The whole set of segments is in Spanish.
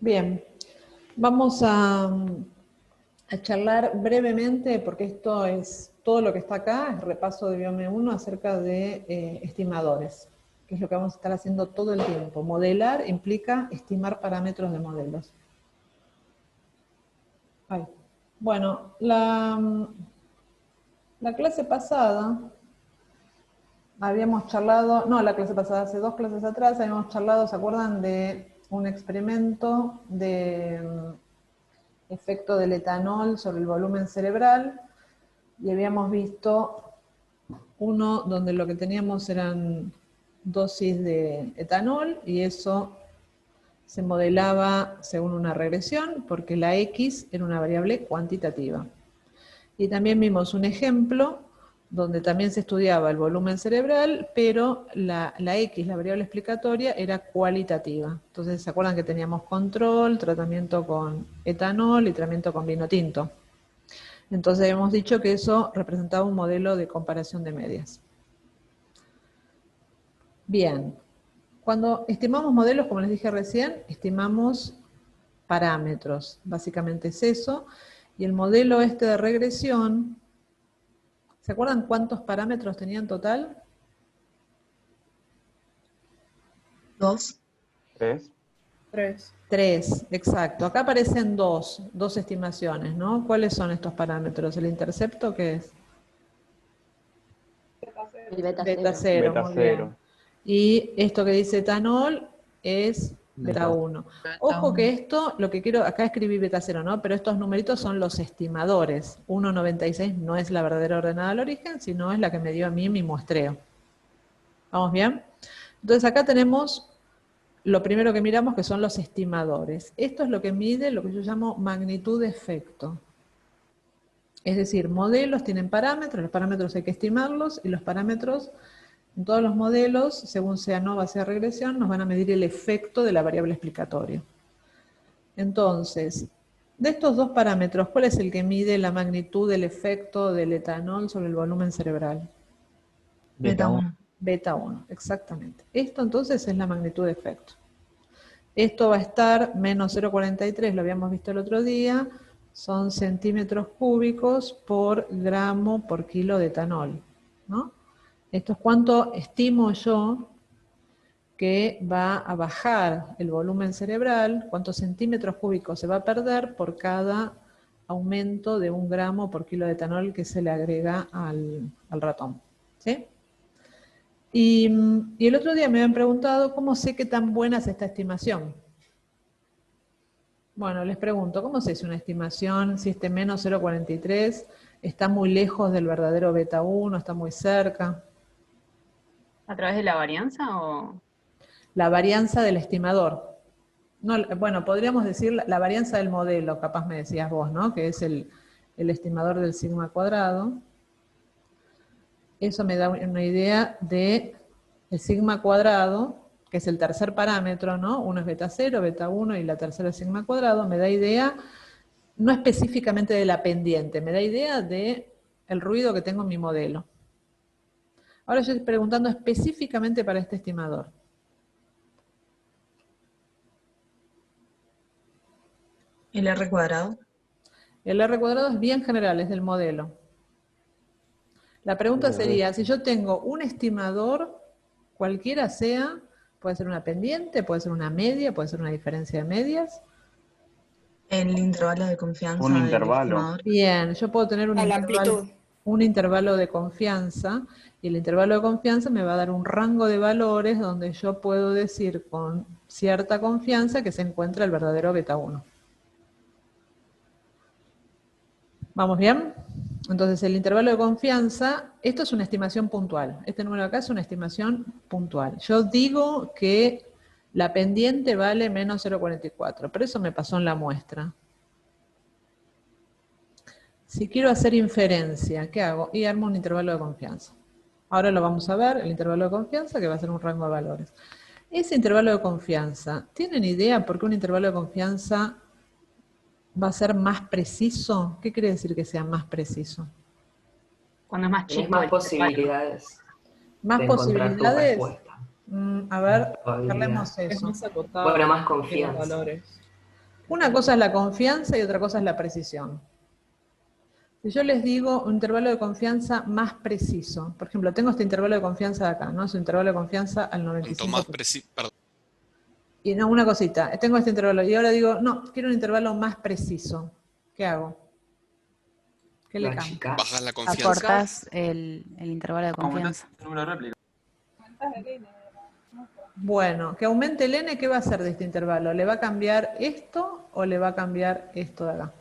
Bien, vamos a charlar brevemente, porque esto es todo lo que está acá, es repaso de Biome 1 acerca de estimadores, que es lo que vamos a estar haciendo todo el tiempo. Modelar implica estimar parámetros de modelos. Ahí. Bueno, la clase pasada habíamos charlado, no la clase pasada, hace 2 clases atrás, habíamos charlado, ¿se acuerdan de un experimento de efecto del etanol sobre el volumen cerebral? Y habíamos visto uno donde lo que teníamos eran dosis de etanol y eso se modelaba según una regresión porque la X era una variable cuantitativa. Y también vimos un ejemplo donde también se estudiaba el volumen cerebral, pero la X, la variable explicatoria, era cualitativa. Entonces, ¿se acuerdan que teníamos control, tratamiento con etanol y tratamiento con vino tinto? Entonces, hemos dicho que eso representaba un modelo de comparación de medias. Bien, cuando estimamos modelos, como les dije recién, estimamos parámetros. Básicamente es eso. Y el modelo este de regresión, ¿se acuerdan cuántos parámetros tenía en total? 2. 3. 3, exacto. Acá aparecen dos estimaciones, ¿no? ¿Cuáles son estos parámetros? ¿El intercepto qué es? El beta Beta 0. 0, Beta muy 0. bien. Y esto que dice etanol es beta 1. Ojo que esto, lo que quiero, acá escribí beta 0, ¿no? Pero estos numeritos son los estimadores. 1,96 no es la verdadera ordenada al origen, sino es la que me dio a mí mi muestreo. ¿Vamos bien? Entonces acá tenemos lo primero que miramos, que son los estimadores. Esto es lo que mide lo que yo llamo magnitud de efecto. Es decir, modelos tienen parámetros, los parámetros hay que estimarlos, y los parámetros, en todos los modelos, según sea ANOVA, sea regresión, nos van a medir el efecto de la variable explicatoria. Entonces, de estos dos parámetros, ¿cuál es el que mide la magnitud del efecto del etanol sobre el volumen cerebral? Beta 1. Beta 1, exactamente. Esto entonces es la magnitud de efecto. Esto va a estar menos 0,43, lo habíamos visto el otro día, son centímetros cúbicos por gramo por kilo de etanol, ¿no? Esto es cuánto estimo yo que va a bajar el volumen cerebral, cuántos centímetros cúbicos se va a perder por cada aumento de 1 gramo por kilo de etanol que se le agrega al ratón, ¿sí? Y el otro día me habían preguntado cómo sé qué tan buena es esta estimación. Bueno, les pregunto, ¿cómo se hace una estimación si este menos 0,43 está muy lejos del verdadero beta 1, está muy cerca? ¿A través de la varianza o...? La varianza del estimador. No, bueno, podríamos decir la varianza del modelo, capaz me decías vos, ¿no? Que es el estimador del sigma cuadrado. Eso me da una idea de el sigma cuadrado, que es el tercer parámetro, ¿no? Uno es beta 0, beta 1 y la tercera es sigma cuadrado. Me da idea, no específicamente de la pendiente, me da idea de el ruido que tengo en mi modelo. Ahora yo estoy preguntando específicamente para este estimador. El R cuadrado. El R cuadrado es bien general, es del modelo. La pregunta sería, si yo tengo un estimador, cualquiera sea, puede ser una pendiente, puede ser una media, puede ser una diferencia de medias. El intervalo de confianza Un del intervalo. estimador. Bien, yo puedo tener A la amplitud. un intervalo de confianza, y el intervalo de confianza me va a dar un rango de valores donde yo puedo decir con cierta confianza que se encuentra el verdadero beta 1. ¿Vamos bien? Entonces el intervalo de confianza, esto es una estimación puntual. Este número de acá es una estimación puntual. Yo digo que la pendiente vale menos 0,44, pero eso me pasó en la muestra. Si quiero hacer inferencia, ¿qué hago? Y armo un intervalo de confianza. Ahora lo vamos a ver, el intervalo de confianza, que va a ser un rango de valores. Ese intervalo de confianza, ¿tienen idea por qué un intervalo de confianza va a ser más preciso? ¿Qué quiere decir que sea más preciso? Cuando es más Tenés chico más el intervalo. posibilidades ¿Más de encontrar tu posibilidades? respuesta. A ver, Probabilidad. charlemos Es eso. más acotado Bueno, más que los confianza. valores. Una cosa es la confianza y otra cosa es la precisión. Si yo les digo un intervalo de confianza más preciso, por ejemplo, tengo este intervalo de confianza de acá, ¿no? Es un intervalo de confianza al Cuanto más 95%. preciso, perdón, Y no, una cosita, tengo este intervalo y ahora digo, no, quiero un intervalo más preciso. ¿Qué hago? ¿Qué le Lo cambio? achicás. bajas la confianza. Acortás el intervalo de Aumentás confianza. el número de réplicas. Bueno, que aumente el n, ¿qué va a hacer de este intervalo? ¿Le va a cambiar esto o le va a cambiar esto de acá?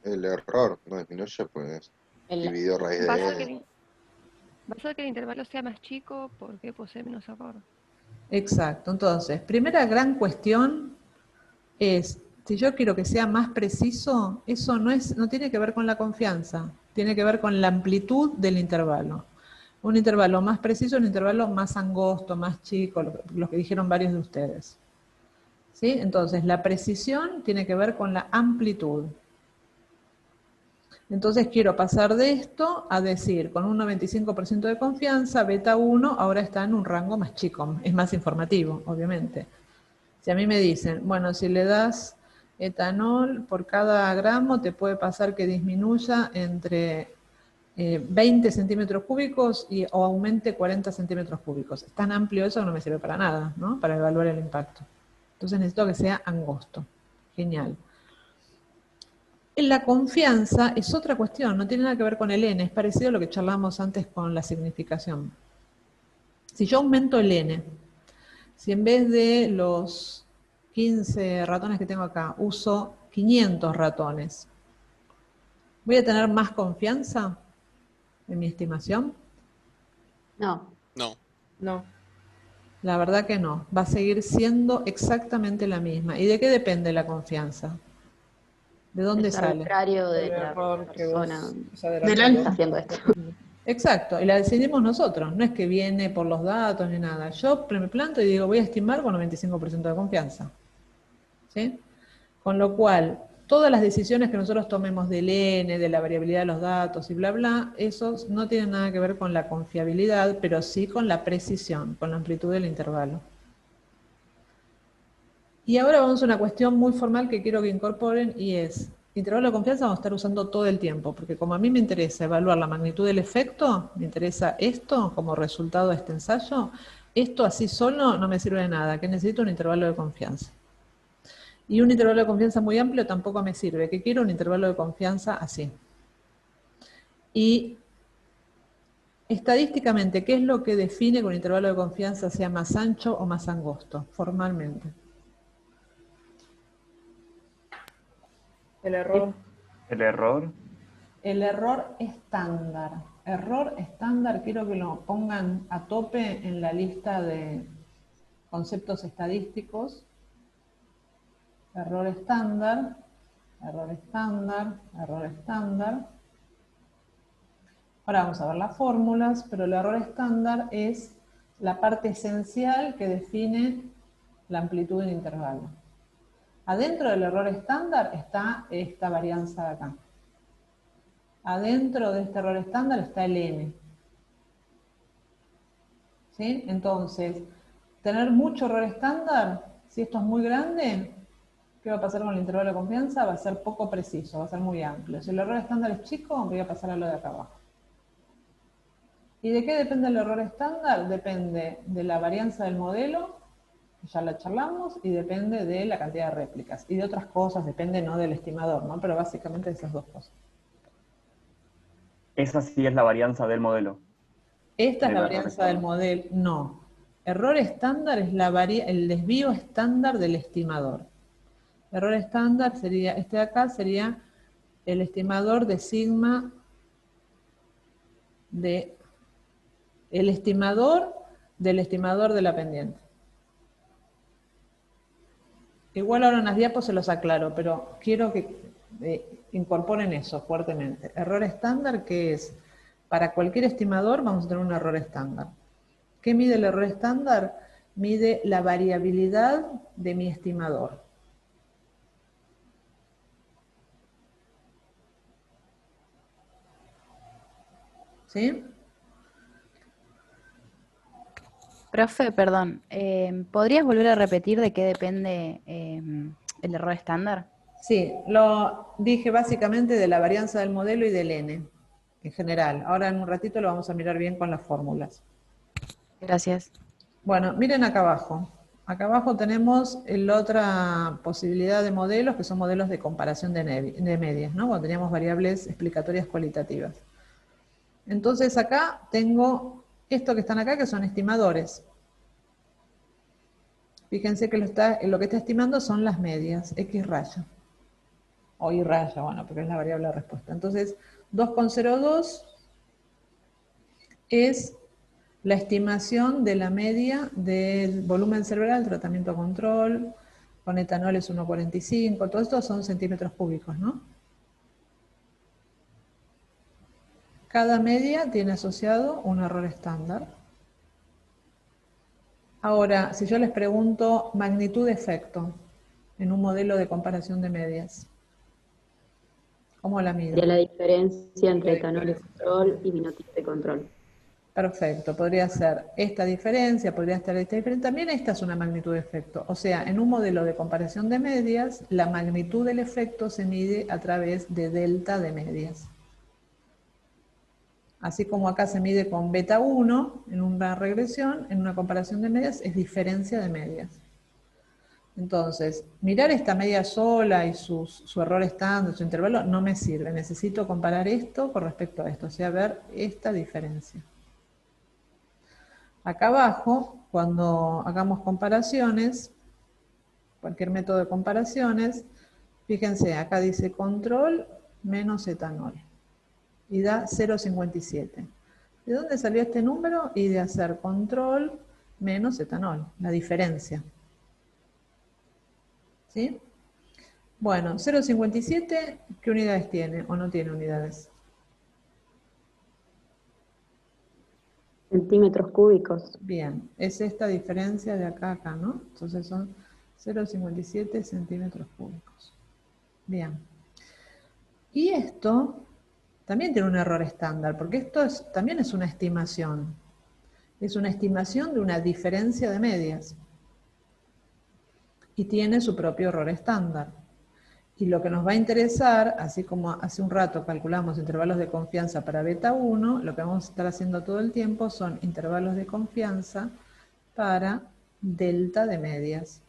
El error no disminuye, pues dividido raíz Va a de hacer que n. va a hacer que el intervalo sea más chico porque posee menos error. Exacto, entonces, primera gran cuestión es, si yo quiero que sea más preciso, eso no tiene que ver con la confianza, tiene que ver con la amplitud del intervalo. Un intervalo más preciso, un intervalo más angosto, más chico, lo que dijeron varios de ustedes. ¿Sí? Entonces, la precisión tiene que ver con la amplitud. Entonces quiero pasar de esto a decir, con un 95% de confianza, beta 1 ahora está en un rango más chico, es más informativo, obviamente. Si a mí me dicen, bueno, si le das etanol por cada gramo, te puede pasar que disminuya entre 20 centímetros cúbicos o aumente 40 centímetros cúbicos. Es tan amplio eso que no me sirve para nada, ¿no? Para evaluar el impacto. Entonces necesito que sea angosto. Genial. En la confianza es otra cuestión, no tiene nada que ver con el n, es parecido a lo que charlamos antes con la significación. Si yo aumento el n, si en vez de los 15 ratones que tengo acá, uso 500 ratones, ¿voy a tener más confianza en mi estimación? No. No. No. La verdad que no, va a seguir siendo exactamente la misma. ¿Y de qué depende la confianza? ¿De dónde Es sale? arbitrario de El la error que vos- persona o sea, de la Del que algoritmo. está haciendo esto. Exacto, y la decidimos nosotros, no es que viene por los datos ni nada. Yo me planto y digo, voy a estimar con 95% de confianza. ¿Sí? Con lo cual, todas las decisiones que nosotros tomemos del N, de la variabilidad de los datos y bla, bla, esos no tienen nada que ver con la confiabilidad, pero sí con la precisión, con la amplitud del intervalo. Y ahora vamos a una cuestión muy formal que quiero que incorporen y es, intervalo de confianza vamos a estar usando todo el tiempo, porque como a mí me interesa evaluar la magnitud del efecto, me interesa esto como resultado de este ensayo, esto así solo no me sirve de nada, que necesito un intervalo de confianza. Y un intervalo de confianza muy amplio tampoco me sirve, que quiero un intervalo de confianza así. Y estadísticamente, ¿qué es lo que define que un intervalo de confianza sea más ancho o más angosto, formalmente? El error. El error. El error estándar. Error estándar, quiero que lo pongan a tope en la lista de conceptos estadísticos. Error estándar, error estándar, error estándar. Ahora vamos a ver las fórmulas, pero el error estándar es la parte esencial que define la amplitud del intervalo. Adentro del error estándar está esta varianza de acá. Adentro de este error estándar está el n. ¿Sí? Entonces, tener mucho error estándar, si esto es muy grande, ¿qué va a pasar con el intervalo de confianza? Va a ser poco preciso, va a ser muy amplio. Si el error estándar es chico, voy a pasar a lo de acá abajo. ¿Y de qué depende el error estándar? Depende de la varianza del modelo, que ya la charlamos, y depende de la cantidad de réplicas. Y de otras cosas, depende no del estimador, ¿no? Pero básicamente de esas dos cosas. Esa sí es la varianza del modelo. Esta es Del la error varianza del estándar. modelo. No. Error estándar es el desvío estándar del estimador. Error estándar sería, este de acá sería el estimador de sigma de el estimador de la pendiente. Igual ahora en las diapos se los aclaro, pero quiero que incorporen eso fuertemente. Error estándar, que es, para cualquier estimador vamos a tener un error estándar. ¿Qué mide el error estándar? Mide la variabilidad de mi estimador. ¿Sí? Profe, perdón, ¿podrías volver a repetir de qué depende ¿El error estándar? Sí, lo dije básicamente de la varianza del modelo y del n, en general. Ahora en un ratito lo vamos a mirar bien con las fórmulas. Gracias. Bueno, miren acá abajo. Acá abajo tenemos la otra posibilidad de modelos, que son modelos de comparación de medias, ¿no? Cuando teníamos variables explicatorias cualitativas. Entonces acá tengo esto que están acá, que son estimadores. Fíjense que lo que está estimando son las medias, X raya. O Y raya, bueno, porque es la variable de respuesta. Entonces, 2,02 es la estimación de la media del volumen cerebral, tratamiento control, con etanol es 1,45, todo esto son centímetros cúbicos, ¿no? Cada media tiene asociado un error estándar. Ahora, si yo les pregunto magnitud de efecto en un modelo de comparación de medias, ¿cómo la mido? De la diferencia entre etanol de control y vinotip de control. Perfecto, podría ser esta diferencia, podría estar esta diferencia. También esta es una magnitud de efecto. O sea, en un modelo de comparación de medias, la magnitud del efecto se mide a través de delta de medias. Así como acá se mide con beta 1 en una regresión, en una comparación de medias es diferencia de medias. Entonces, mirar esta media sola y su error estándar, su intervalo, no me sirve. Necesito comparar esto con respecto a esto, o sea, ver esta diferencia. Acá abajo, cuando hagamos comparaciones, cualquier método de comparaciones, fíjense, acá dice control menos etanol y da 0,57. ¿De dónde salió este número? Y de hacer control menos etanol, la diferencia. ¿Sí? Bueno, 0,57, ¿qué unidades tiene o no tiene unidades? Centímetros cúbicos. Bien, es esta diferencia de acá a acá, ¿no? Entonces son 0,57 centímetros cúbicos. Bien. Y esto también tiene un error estándar, porque esto también es una estimación. Es una estimación de una diferencia de medias. Y tiene su propio error estándar. Y lo que nos va a interesar, así como hace un rato calculamos intervalos de confianza para beta 1, lo que vamos a estar haciendo todo el tiempo son intervalos de confianza para delta de medias.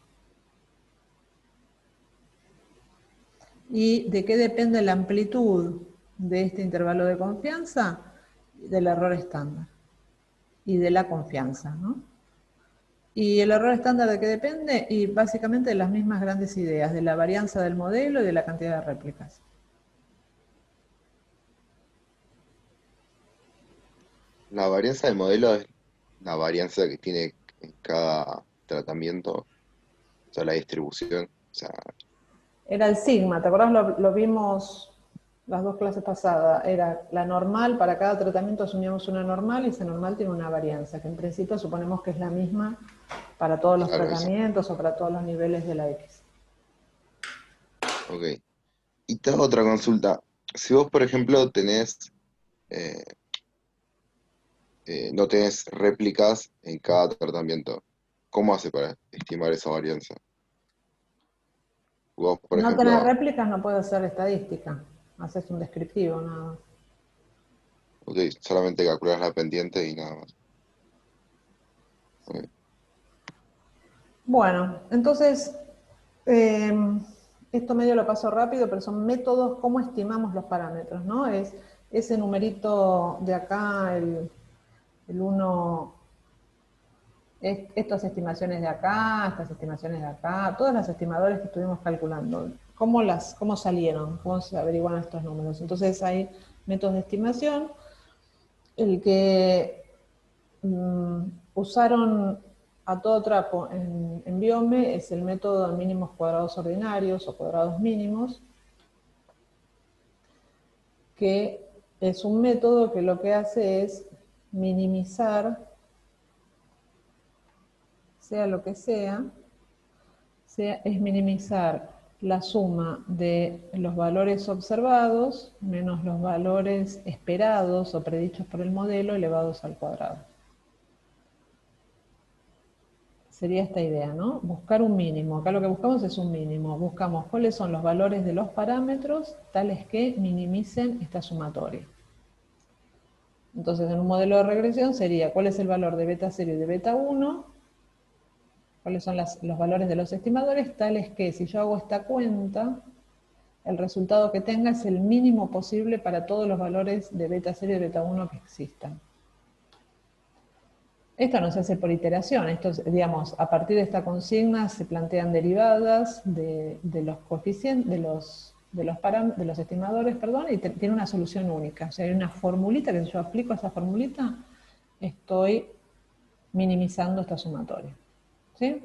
¿Y de qué depende la amplitud de este intervalo de confianza? Del error estándar y de la confianza, ¿no? ¿Y el error estándar de qué depende? Y básicamente de las mismas grandes ideas, de la varianza del modelo y de la cantidad de réplicas. La varianza del modelo es la varianza que tiene en cada tratamiento, o sea, la distribución. O sea, Era el sigma, ¿te acordás? Lo vimos las dos clases pasadas. Era la normal, para cada tratamiento asumíamos una normal y esa normal tiene una varianza, que en principio suponemos que es la misma para todos los claro, eso. tratamientos o para todos los niveles de la X. Ok. Y te hago otra consulta. Si vos, por ejemplo, eh, no tenés réplicas en cada tratamiento, ¿cómo hace para estimar esa varianza? Vos, por No tener ejemplo, réplicas no puede ser estadística, haces un descriptivo nada más. ok, solamente calculás la pendiente y nada más. Ok. Bueno, entonces, esto medio lo paso rápido, pero son métodos, cómo estimamos los parámetros, ¿no? Es ese numerito de acá, el 1, estas estimaciones de acá, estas estimaciones de acá, todas las estimadores que estuvimos calculando, cómo salieron, cómo se averiguan estos números. Entonces hay métodos de estimación, el que usaron a todo trapo en Biome es el método de mínimos cuadrados ordinarios o cuadrados mínimos, que es un método que lo que hace es minimizar, sea lo que sea, es minimizar la suma de los valores observados menos los valores esperados o predichos por el modelo elevados al cuadrado. sería esta idea, ¿no? Buscar un mínimo. Acá lo que buscamos es un mínimo. Buscamos cuáles son los valores de los parámetros tales que minimicen esta sumatoria. Entonces, en un modelo de regresión sería cuál es el valor de beta 0 y de beta 1, cuáles son los valores de los estimadores, tales que si yo hago esta cuenta, el resultado que tenga es el mínimo posible para todos los valores de beta 0 y de beta 1 que existan. Esto no se hace por iteración, esto, digamos, a partir de esta consigna se plantean derivadas de los coeficientes, de los estimadores, perdón, y tiene una solución única. O sea, hay una formulita que si yo aplico esa formulita, estoy minimizando esta sumatoria. ¿Sí?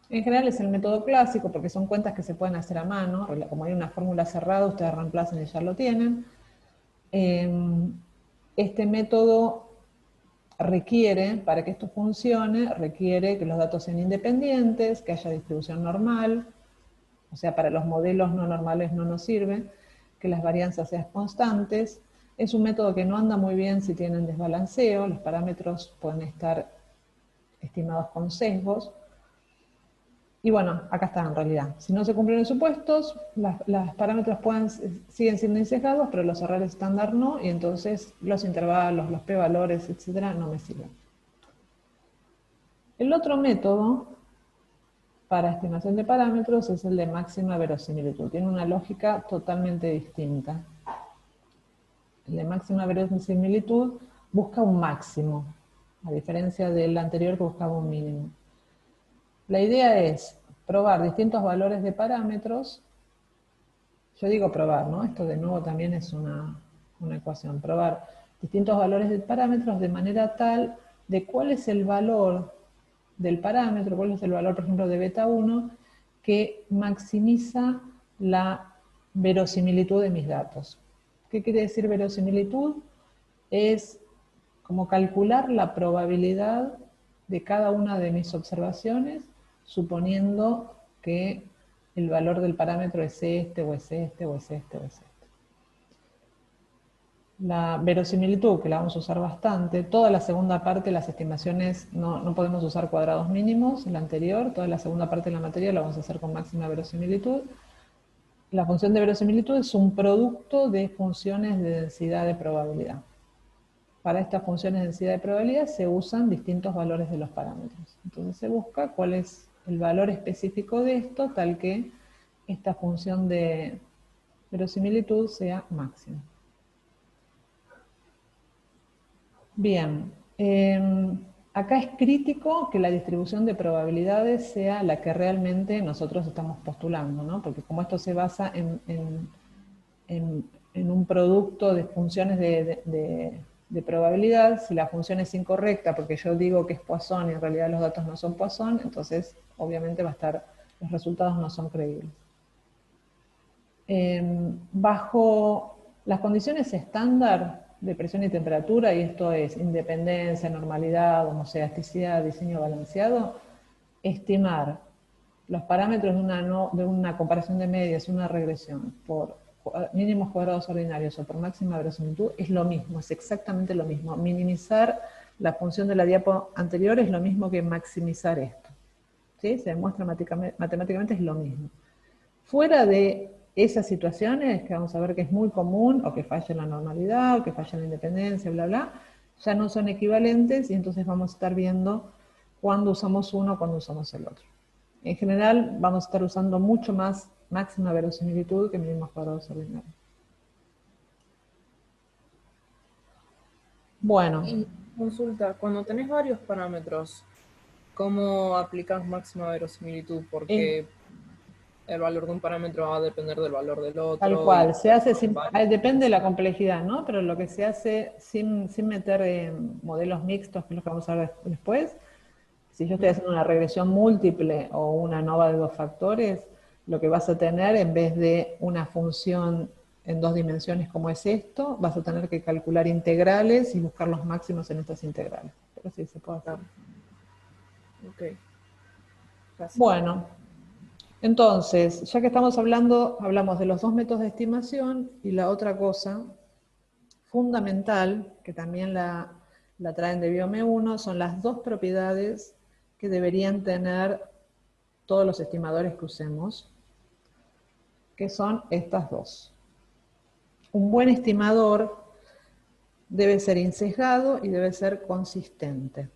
En general es el método clásico, porque son cuentas que se pueden hacer a mano, como hay una fórmula cerrada, ustedes reemplazan y ya lo tienen. Este método requiere, para que esto funcione, requiere que los datos sean independientes, que haya distribución normal, o sea, para los modelos no normales no nos sirve, que las varianzas sean constantes. Es un método que no anda muy bien si tienen desbalanceo, los parámetros pueden estar estimados con sesgos. Y bueno, acá está en realidad. Si no se cumplen los supuestos, los parámetros siguen siendo insesgados, pero los errores estándar no, y entonces los intervalos, los p-valores, etcétera, no me sirven. El otro método para estimación de parámetros es el de máxima verosimilitud. Tiene una lógica totalmente distinta. El de máxima verosimilitud busca un máximo, a diferencia del anterior que buscaba un mínimo. La idea es probar distintos valores de parámetros. Yo digo probar, ¿no? Esto de nuevo también es una ecuación. Probar distintos valores de parámetros de manera tal de cuál es el valor del parámetro, cuál es el valor, por ejemplo, de beta 1, que maximiza la verosimilitud de mis datos. ¿Qué quiere decir verosimilitud? Es como calcular la probabilidad de cada una de mis observaciones, suponiendo que el valor del parámetro es este, o es este, o es este, o es este. La verosimilitud, que la vamos a usar bastante, toda la segunda parte, las estimaciones, no podemos usar cuadrados mínimos, la anterior, toda la segunda parte de la materia la vamos a hacer con máxima verosimilitud. La función de verosimilitud es un producto de funciones de densidad de probabilidad. Para estas funciones de densidad de probabilidad se usan distintos valores de los parámetros. Entonces se busca cuál es el valor específico de esto, tal que esta función de verosimilitud sea máxima. Bien, acá es crítico que la distribución de probabilidades sea la que realmente nosotros estamos postulando, ¿no? Porque como esto se basa en un producto de funciones de probabilidad, si la función es incorrecta porque yo digo que es Poisson y en realidad los datos no son Poisson, entonces obviamente los resultados no son creíbles. Bajo las condiciones estándar de presión y temperatura, y esto es independencia, normalidad, homocedasticidad, diseño balanceado, estimar los parámetros de una comparación de medias, una regresión, por mínimos cuadrados ordinarios o por máxima verosimilitud, es lo mismo, es exactamente lo mismo. Minimizar la función de la diapo anterior es lo mismo que maximizar esto. ¿Sí? Se demuestra matemáticamente, es lo mismo. Fuera de esas situaciones, que vamos a ver que es muy común, o que falla la normalidad, o que falla la independencia, bla, bla, ya no son equivalentes y entonces vamos a estar viendo cuándo usamos uno, cuándo usamos el otro. En general, vamos a estar usando mucho más máxima verosimilitud que mínimos cuadrados ordinarios. Bueno. Y consulta, cuando tenés varios parámetros, ¿cómo aplicas máxima verosimilitud? Porque el valor de un parámetro va a depender del valor del otro. Tal cual, se hace depende de la complejidad, ¿no? Pero lo que se hace sin meter modelos mixtos, que es lo que vamos a ver después, si yo estoy haciendo una regresión múltiple o una ANOVA de dos factores, lo que vas a tener, en vez de una función en dos dimensiones como es esto, vas a tener que calcular integrales y buscar los máximos en estas integrales. Pero sí, se puede hacer. Ok. Gracias. Bueno, entonces, ya que estamos hablamos de los dos métodos de estimación, y la otra cosa fundamental, que también la traen de Biome 1, son las dos propiedades que deberían tener todos los estimadores que usemos, que son estas dos. Un buen estimador debe ser insesgado y debe ser consistente.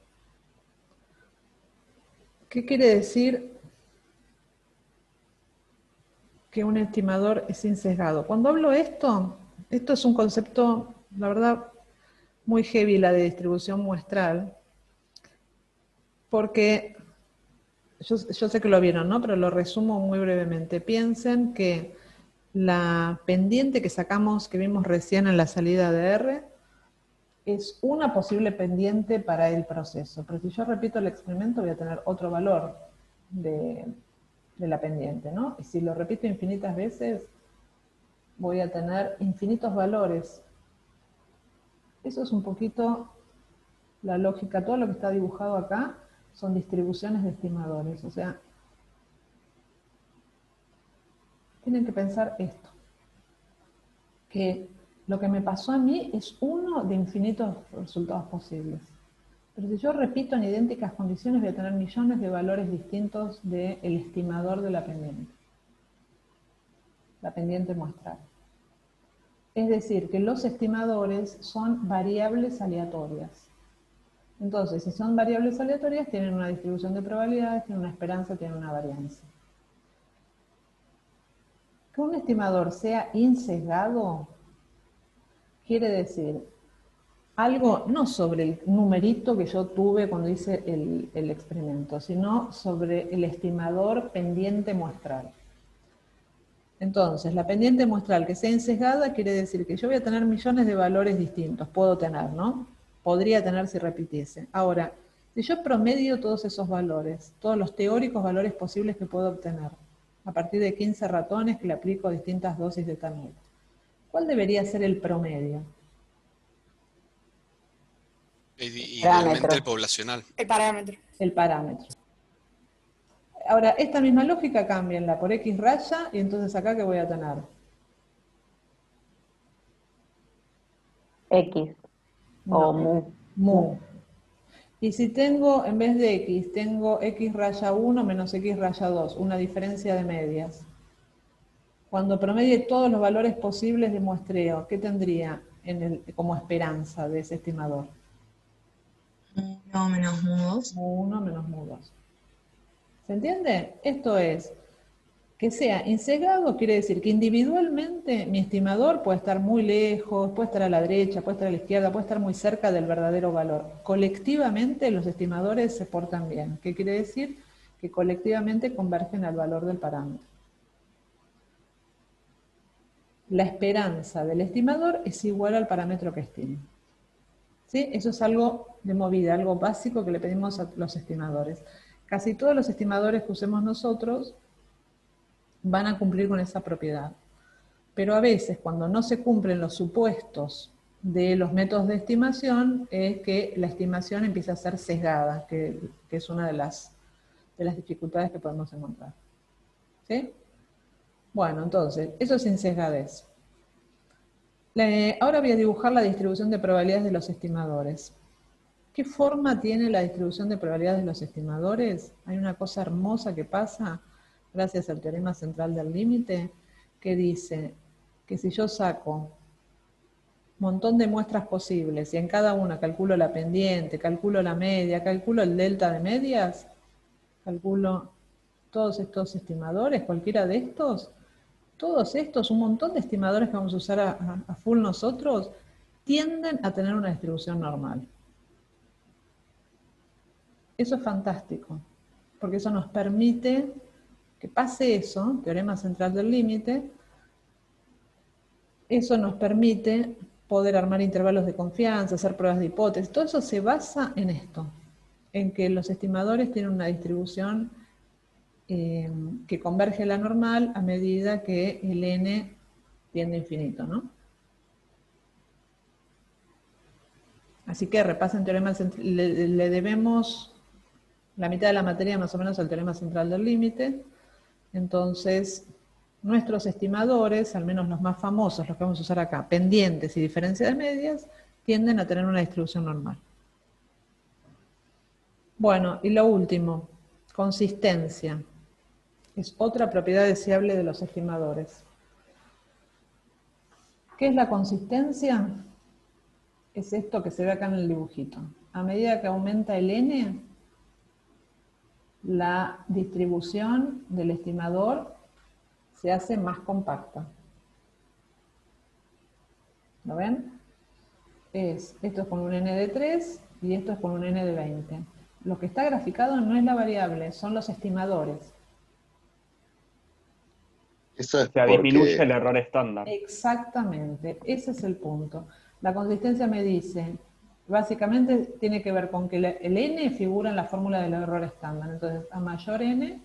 ¿Qué quiere decir que un estimador es insesgado? Cuando hablo esto es un concepto, la verdad, muy heavy, la de distribución muestral, porque yo sé que lo vieron, ¿no? Pero lo resumo muy brevemente. Piensen que la pendiente que sacamos, que vimos recién en la salida de R, es una posible pendiente para el proceso. Pero si yo repito el experimento, voy a tener otro valor de la pendiente, ¿no? Y si lo repito infinitas veces, voy a tener infinitos valores. Eso es un poquito la lógica. Todo lo que está dibujado acá son distribuciones de estimadores. O sea, tienen que pensar esto, que lo que me pasó a mí es uno de infinitos resultados posibles. Pero si yo repito en idénticas condiciones, voy a tener millones de valores distintos del estimador de la pendiente muestral. Es decir, que los estimadores son variables aleatorias. Entonces, si son variables aleatorias, tienen una distribución de probabilidades, tienen una esperanza, tienen una varianza. Que un estimador sea insesgado quiere decir algo no sobre el numerito que yo tuve cuando hice el experimento, sino sobre el estimador pendiente muestral. Entonces, la pendiente muestral que sea insesgada quiere decir que yo voy a tener millones de valores distintos, puedo tener, ¿no? Podría tener si repitiese. Ahora, si yo promedio todos esos valores, todos los teóricos valores posibles que puedo obtener, a partir de 15 ratones que le aplico distintas dosis de etanol, ¿cuál debería ser el promedio? Idealmente el poblacional. El parámetro. El parámetro. Ahora, esta misma lógica cámbienla por X raya, y entonces acá, ¿qué voy a tener? X. No, O mu. Mu. Y si tengo, en vez de X, tengo X raya 1 menos X raya 2, una diferencia de medias. Cuando promedie todos los valores posibles de muestreo, ¿qué tendría como esperanza de ese estimador? 1 menos mu2. Mu1 menos mu2. ¿Se entiende? Esto es, que sea insesgado quiere decir que individualmente mi estimador puede estar muy lejos, puede estar a la derecha, puede estar a la izquierda, puede estar muy cerca del verdadero valor. Colectivamente los estimadores se portan bien. ¿Qué quiere decir? Que colectivamente convergen al valor del parámetro. La esperanza del estimador es igual al parámetro que estima. ¿Sí? Eso es algo de movida, algo básico que le pedimos a los estimadores. Casi todos los estimadores que usemos nosotros van a cumplir con esa propiedad. Pero a veces, cuando no se cumplen los supuestos de los métodos de estimación, es que la estimación empieza a ser sesgada, que es una de las dificultades que podemos encontrar. ¿Sí? Bueno, entonces, eso es insesgadez. Ahora voy a dibujar la distribución de probabilidades de los estimadores. ¿Qué forma tiene la distribución de probabilidades de los estimadores? Hay una cosa hermosa que pasa gracias al teorema central del límite, que dice que si yo saco un montón de muestras posibles y en cada una calculo la pendiente, calculo la media, calculo el delta de medias, calculo todos estos estimadores, cualquiera de estos, todos estos, un montón de estimadores que vamos a usar a full nosotros, tienden a tener una distribución normal. Eso es fantástico, porque eso nos permite que pase eso, teorema central del límite, eso nos permite poder armar intervalos de confianza, hacer pruebas de hipótesis, todo eso se basa en esto, en que los estimadores tienen una distribución que converge a la normal a medida que el n tiende a infinito, ¿no? Así que repasen teorema central, le debemos la mitad de la materia más o menos al teorema central del límite. Entonces, nuestros estimadores, al menos los más famosos, los que vamos a usar acá, pendientes y diferencia de medias, tienden a tener una distribución normal. Bueno, y lo último, consistencia. Es otra propiedad deseable de los estimadores. ¿Qué es la consistencia? Es esto que se ve acá en el dibujito. A medida que aumenta el n, la distribución del estimador se hace más compacta. ¿Lo ven? Esto es con un n de 3 y esto es con un n de 20. Lo que está graficado no es la variable, son los estimadores. Eso es O sea, disminuye el porque error estándar. Exactamente, ese es el punto. La consistencia me dice, básicamente tiene que ver con que el n figura en la fórmula del error estándar. Entonces, a mayor n,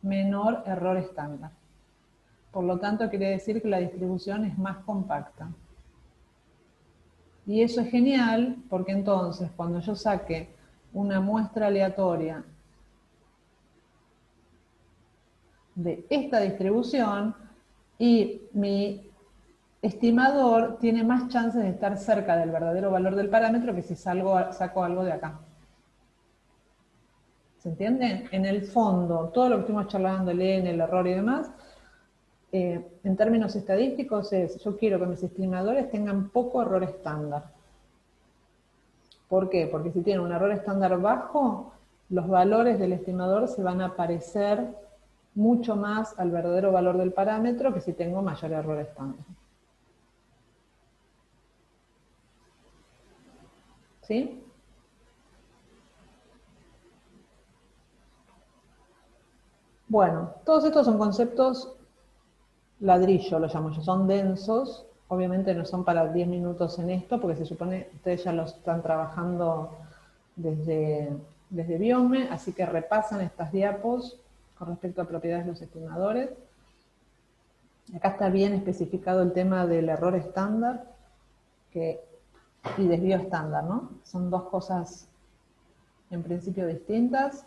menor error estándar. Por lo tanto, quiere decir que la distribución es más compacta. Y eso es genial, porque entonces, cuando yo saque una muestra aleatoria de esta distribución y mi estimador tiene más chances de estar cerca del verdadero valor del parámetro que si saco algo de acá. ¿Se entiende? En el fondo, todo lo que estuvimos charlando, el n, el error y demás, en términos estadísticos es, yo quiero que mis estimadores tengan poco error estándar. ¿Por qué? Porque si tienen un error estándar bajo, los valores del estimador se van a parecer mucho más al verdadero valor del parámetro que si tengo mayor error estándar. ¿Sí? Bueno, todos estos son conceptos ladrillo, lo llamo yo, son densos. Obviamente no son para 10 minutos en esto, porque se supone que ustedes ya lo están trabajando desde Biome, así que repasan estas diapos con respecto a propiedades de los estimadores. Acá está bien especificado el tema del error estándar y desvío estándar, ¿no? Son dos cosas en principio distintas.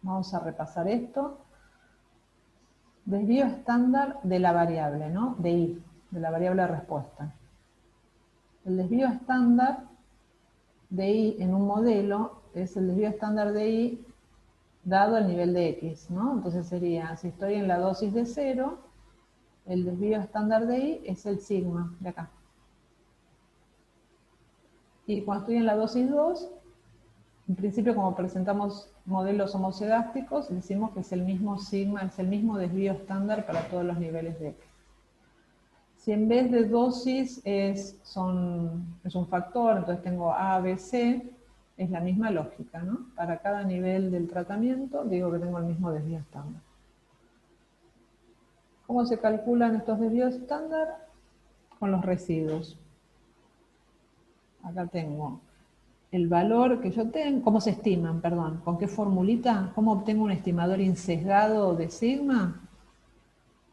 Vamos a repasar esto. Desvío estándar de la variable, ¿no? De i, de la variable de respuesta. El desvío estándar de i en un modelo es el desvío estándar de i dado el nivel de x, ¿no? Entonces sería, si estoy en la dosis de 0, el desvío estándar de i es el sigma, de acá. Y cuando estoy en la dosis 2, en principio, como presentamos modelos homocedásticos, decimos que es el mismo sigma, es el mismo desvío estándar para todos los niveles de x. Si en vez de dosis es un factor, entonces tengo A, B, C, es la misma lógica, ¿no? Para cada nivel del tratamiento digo que tengo el mismo desvío estándar. ¿Cómo se calculan estos desvíos estándar? Con los residuos. Acá tengo el valor que yo tengo, ¿cómo se estiman? Perdón, ¿con qué formulita? ¿Cómo obtengo un estimador insesgado de sigma?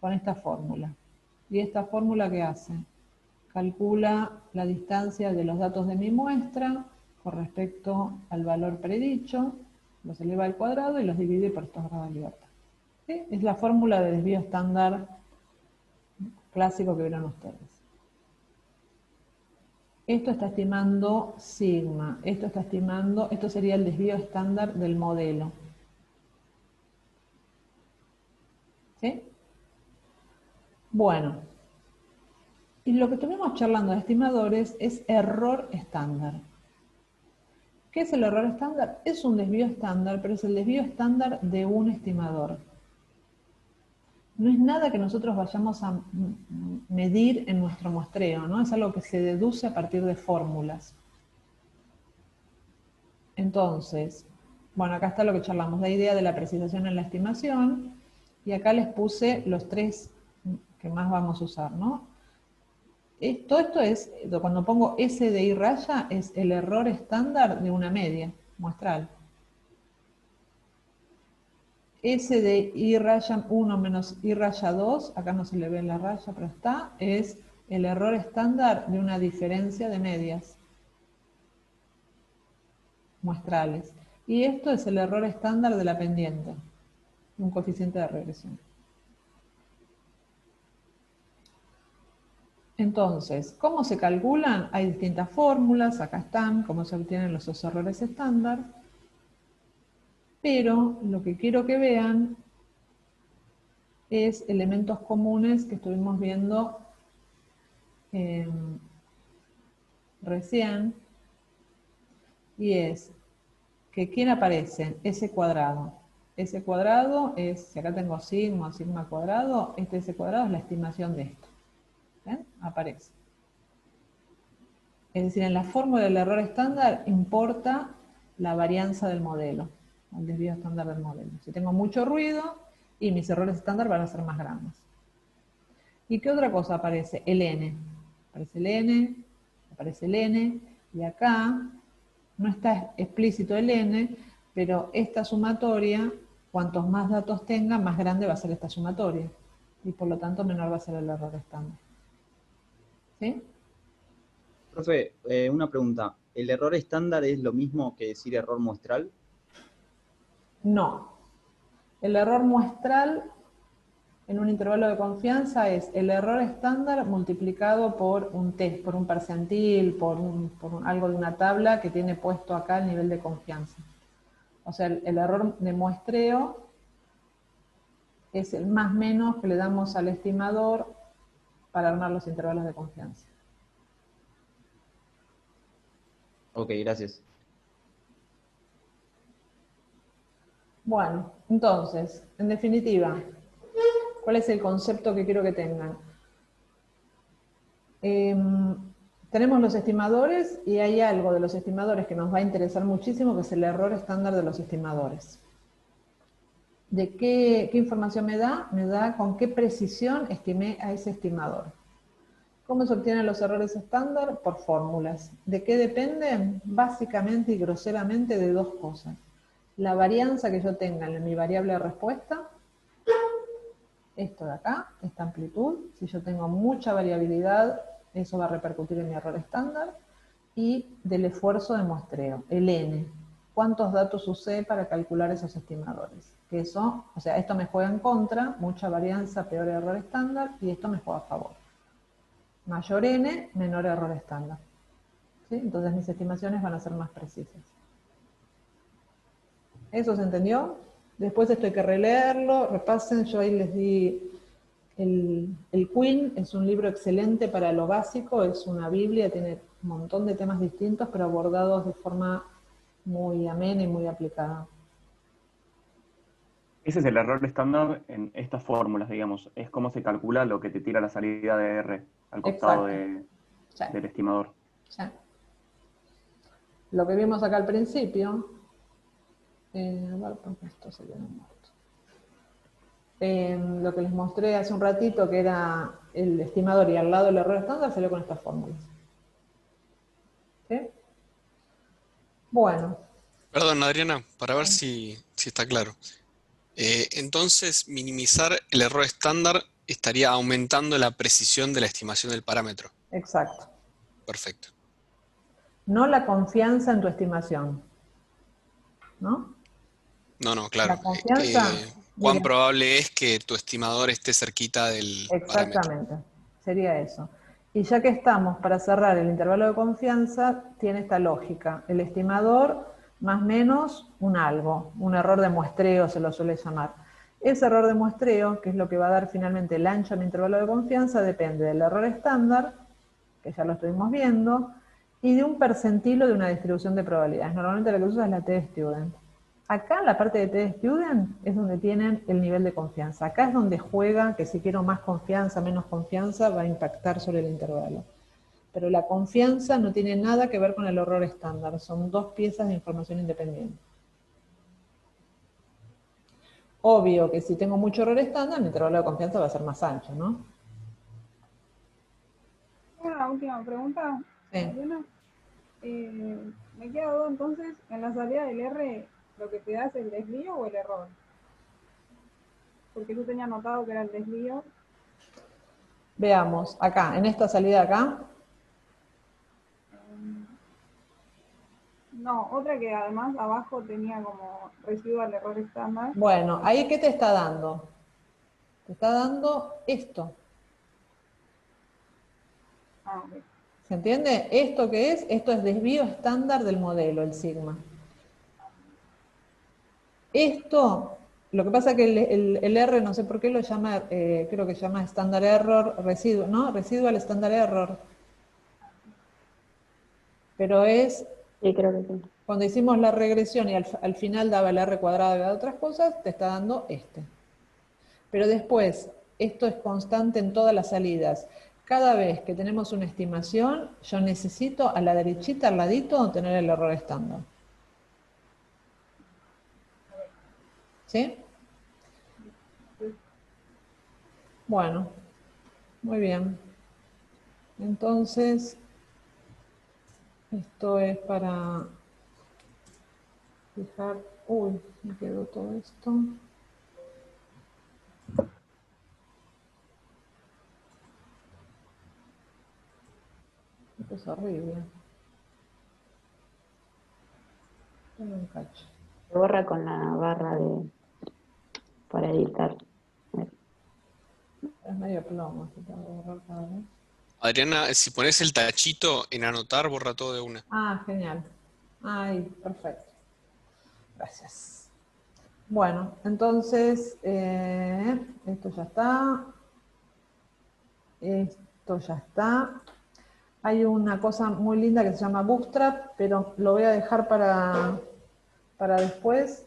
Con esta fórmula. ¿Y esta fórmula qué hace? Calcula la distancia de los datos de mi muestra con respecto al valor predicho, los eleva al cuadrado y los divide por estos grados de libertad. ¿Sí? Es la fórmula de desvío estándar clásico que vieron ustedes. Esto está estimando sigma, esto sería el desvío estándar del modelo. ¿Sí? Bueno, y lo que estuvimos charlando de estimadores es error estándar. ¿Qué es el error estándar? Es un desvío estándar, pero es el desvío estándar de un estimador. No es nada que nosotros vayamos a medir en nuestro muestreo, ¿no? Es algo que se deduce a partir de fórmulas. Entonces, bueno, acá está lo que charlamos, la idea de la precisación en la estimación, y acá les puse los tres que más vamos a usar, ¿no? Todo esto es, cuando pongo S de I raya, es el error estándar de una media muestral. S de I raya 1 menos I raya 2, acá no se le ve la raya, pero está, es el error estándar de una diferencia de medias muestrales. Y esto es el error estándar de la pendiente, un coeficiente de regresión. Entonces, ¿cómo se calculan? Hay distintas fórmulas, acá están, cómo se obtienen los errores estándar. Pero lo que quiero que vean es elementos comunes que estuvimos viendo recién, y es que ¿quién aparece? Ese cuadrado. Ese cuadrado es, si acá tengo sigma o sigma cuadrado, ese cuadrado es la estimación de esto. ¿Ven? Aparece. Es decir, en la fórmula del error estándar importa la varianza del modelo, el desvío estándar del modelo. Si tengo mucho ruido, y mis errores estándar van a ser más grandes. ¿Y qué otra cosa aparece? El n. Aparece el n, aparece el n, y acá no está explícito el n, pero esta sumatoria, cuantos más datos tenga, más grande va a ser esta sumatoria. Y por lo tanto, menor va a ser el error estándar. ¿Sí? Profe, una pregunta. ¿El error estándar es lo mismo que decir error muestral? No. El error muestral en un intervalo de confianza es el error estándar multiplicado por un test, por un percentil, por algo de una tabla que tiene puesto acá el nivel de confianza. O sea, el error de muestreo es el más menos que le damos al estimador para armar los intervalos de confianza. Ok, gracias. Bueno, entonces, en definitiva, ¿cuál es el concepto que quiero que tengan? Tenemos los estimadores y hay algo de los estimadores que nos va a interesar muchísimo, que es el error estándar de los estimadores. ¿De qué información me da? Me da con qué precisión estimé a ese estimador. ¿Cómo se obtienen los errores estándar? Por fórmulas. ¿De qué dependen? Básicamente y groseramente de dos cosas. La varianza que yo tenga en mi variable de respuesta, esto de acá, esta amplitud, si yo tengo mucha variabilidad, eso va a repercutir en mi error estándar, y del esfuerzo de muestreo, el n. ¿Cuántos datos usé para calcular esos estimadores? Que eso, o sea, esto me juega en contra, mucha varianza, peor error estándar, y esto me juega a favor. Mayor n, menor error estándar. ¿Sí? Entonces mis estimaciones van a ser más precisas. ¿Eso se entendió? Después esto hay que releerlo, repasen, yo ahí les di el Queen, es un libro excelente para lo básico, es una biblia, tiene un montón de temas distintos, pero abordados de forma muy amena y muy aplicada. Ese es el error estándar en estas fórmulas, digamos. Es cómo se calcula lo que te tira la salida de R al costado del estimador. Sí. Lo que vimos acá al principio, a ver, porque esto se quedó muerto. Lo que les mostré hace un ratito, que era el estimador y al lado el error estándar, salió con estas fórmulas. ¿Sí? Bueno. Perdón, Adriana, para ver si está claro. Entonces, minimizar el error estándar estaría aumentando la precisión de la estimación del parámetro. Exacto. Perfecto. No la confianza en tu estimación. ¿No? No, claro. La confianza... ¿Cuán probable es que tu estimador esté cerquita del parámetro? Exactamente, sería eso. Y ya que estamos para cerrar el intervalo de confianza, tiene esta lógica. El estimador más o menos un algo, un error de muestreo se lo suele llamar. Ese error de muestreo, que es lo que va a dar finalmente el ancho del intervalo de confianza, depende del error estándar, que ya lo estuvimos viendo, y de un percentilo de una distribución de probabilidades. Normalmente la que usa es la t-student. Acá la parte de t-student es donde tienen el nivel de confianza. Acá es donde juega que si quiero más confianza, menos confianza, va a impactar sobre el intervalo. Pero la confianza no tiene nada que ver con el error estándar. Son dos piezas de información independiente. Obvio que si tengo mucho error estándar, mi intervalo de confianza va a ser más ancho, ¿no? Una última pregunta. Sí. Me queda duda entonces, en la salida del R, ¿lo que te da es el desvío o el error? Porque yo tenía notado que era el desvío. Veamos, acá, en esta salida acá. No, otra que además abajo tenía como residual error estándar. Bueno, ahí ¿qué te está dando? Te está dando esto. Ah, ok. ¿Se entiende? ¿Esto qué es? Esto es desvío estándar del modelo, el sigma. Esto, lo que pasa es que el R, no sé por qué lo llama, creo que llama Standard Error, residuo, ¿no? Residual Standard Error. Pero es, Sí, creo que sí. cuando hicimos la regresión y al final daba el R cuadrado y daba otras cosas, te está dando este. Pero después, esto es constante en todas las salidas. Cada vez que tenemos una estimación, yo necesito a la derechita, al ladito, tener el error estándar. ¿Sí? Bueno, muy bien. Entonces, esto es para fijar... Uy, me quedó todo esto. Esto es horrible. Tengo un cacho. Se borra con la barra de para editar. Es medio plomo, así que tengo que borrar cada vez. Adriana, si pones el tachito en anotar, borra todo de una. Ah, genial. Ay, perfecto. Gracias. Bueno, entonces, esto ya está. Esto ya está. Hay una cosa muy linda que se llama Bootstrap, pero lo voy a dejar para después.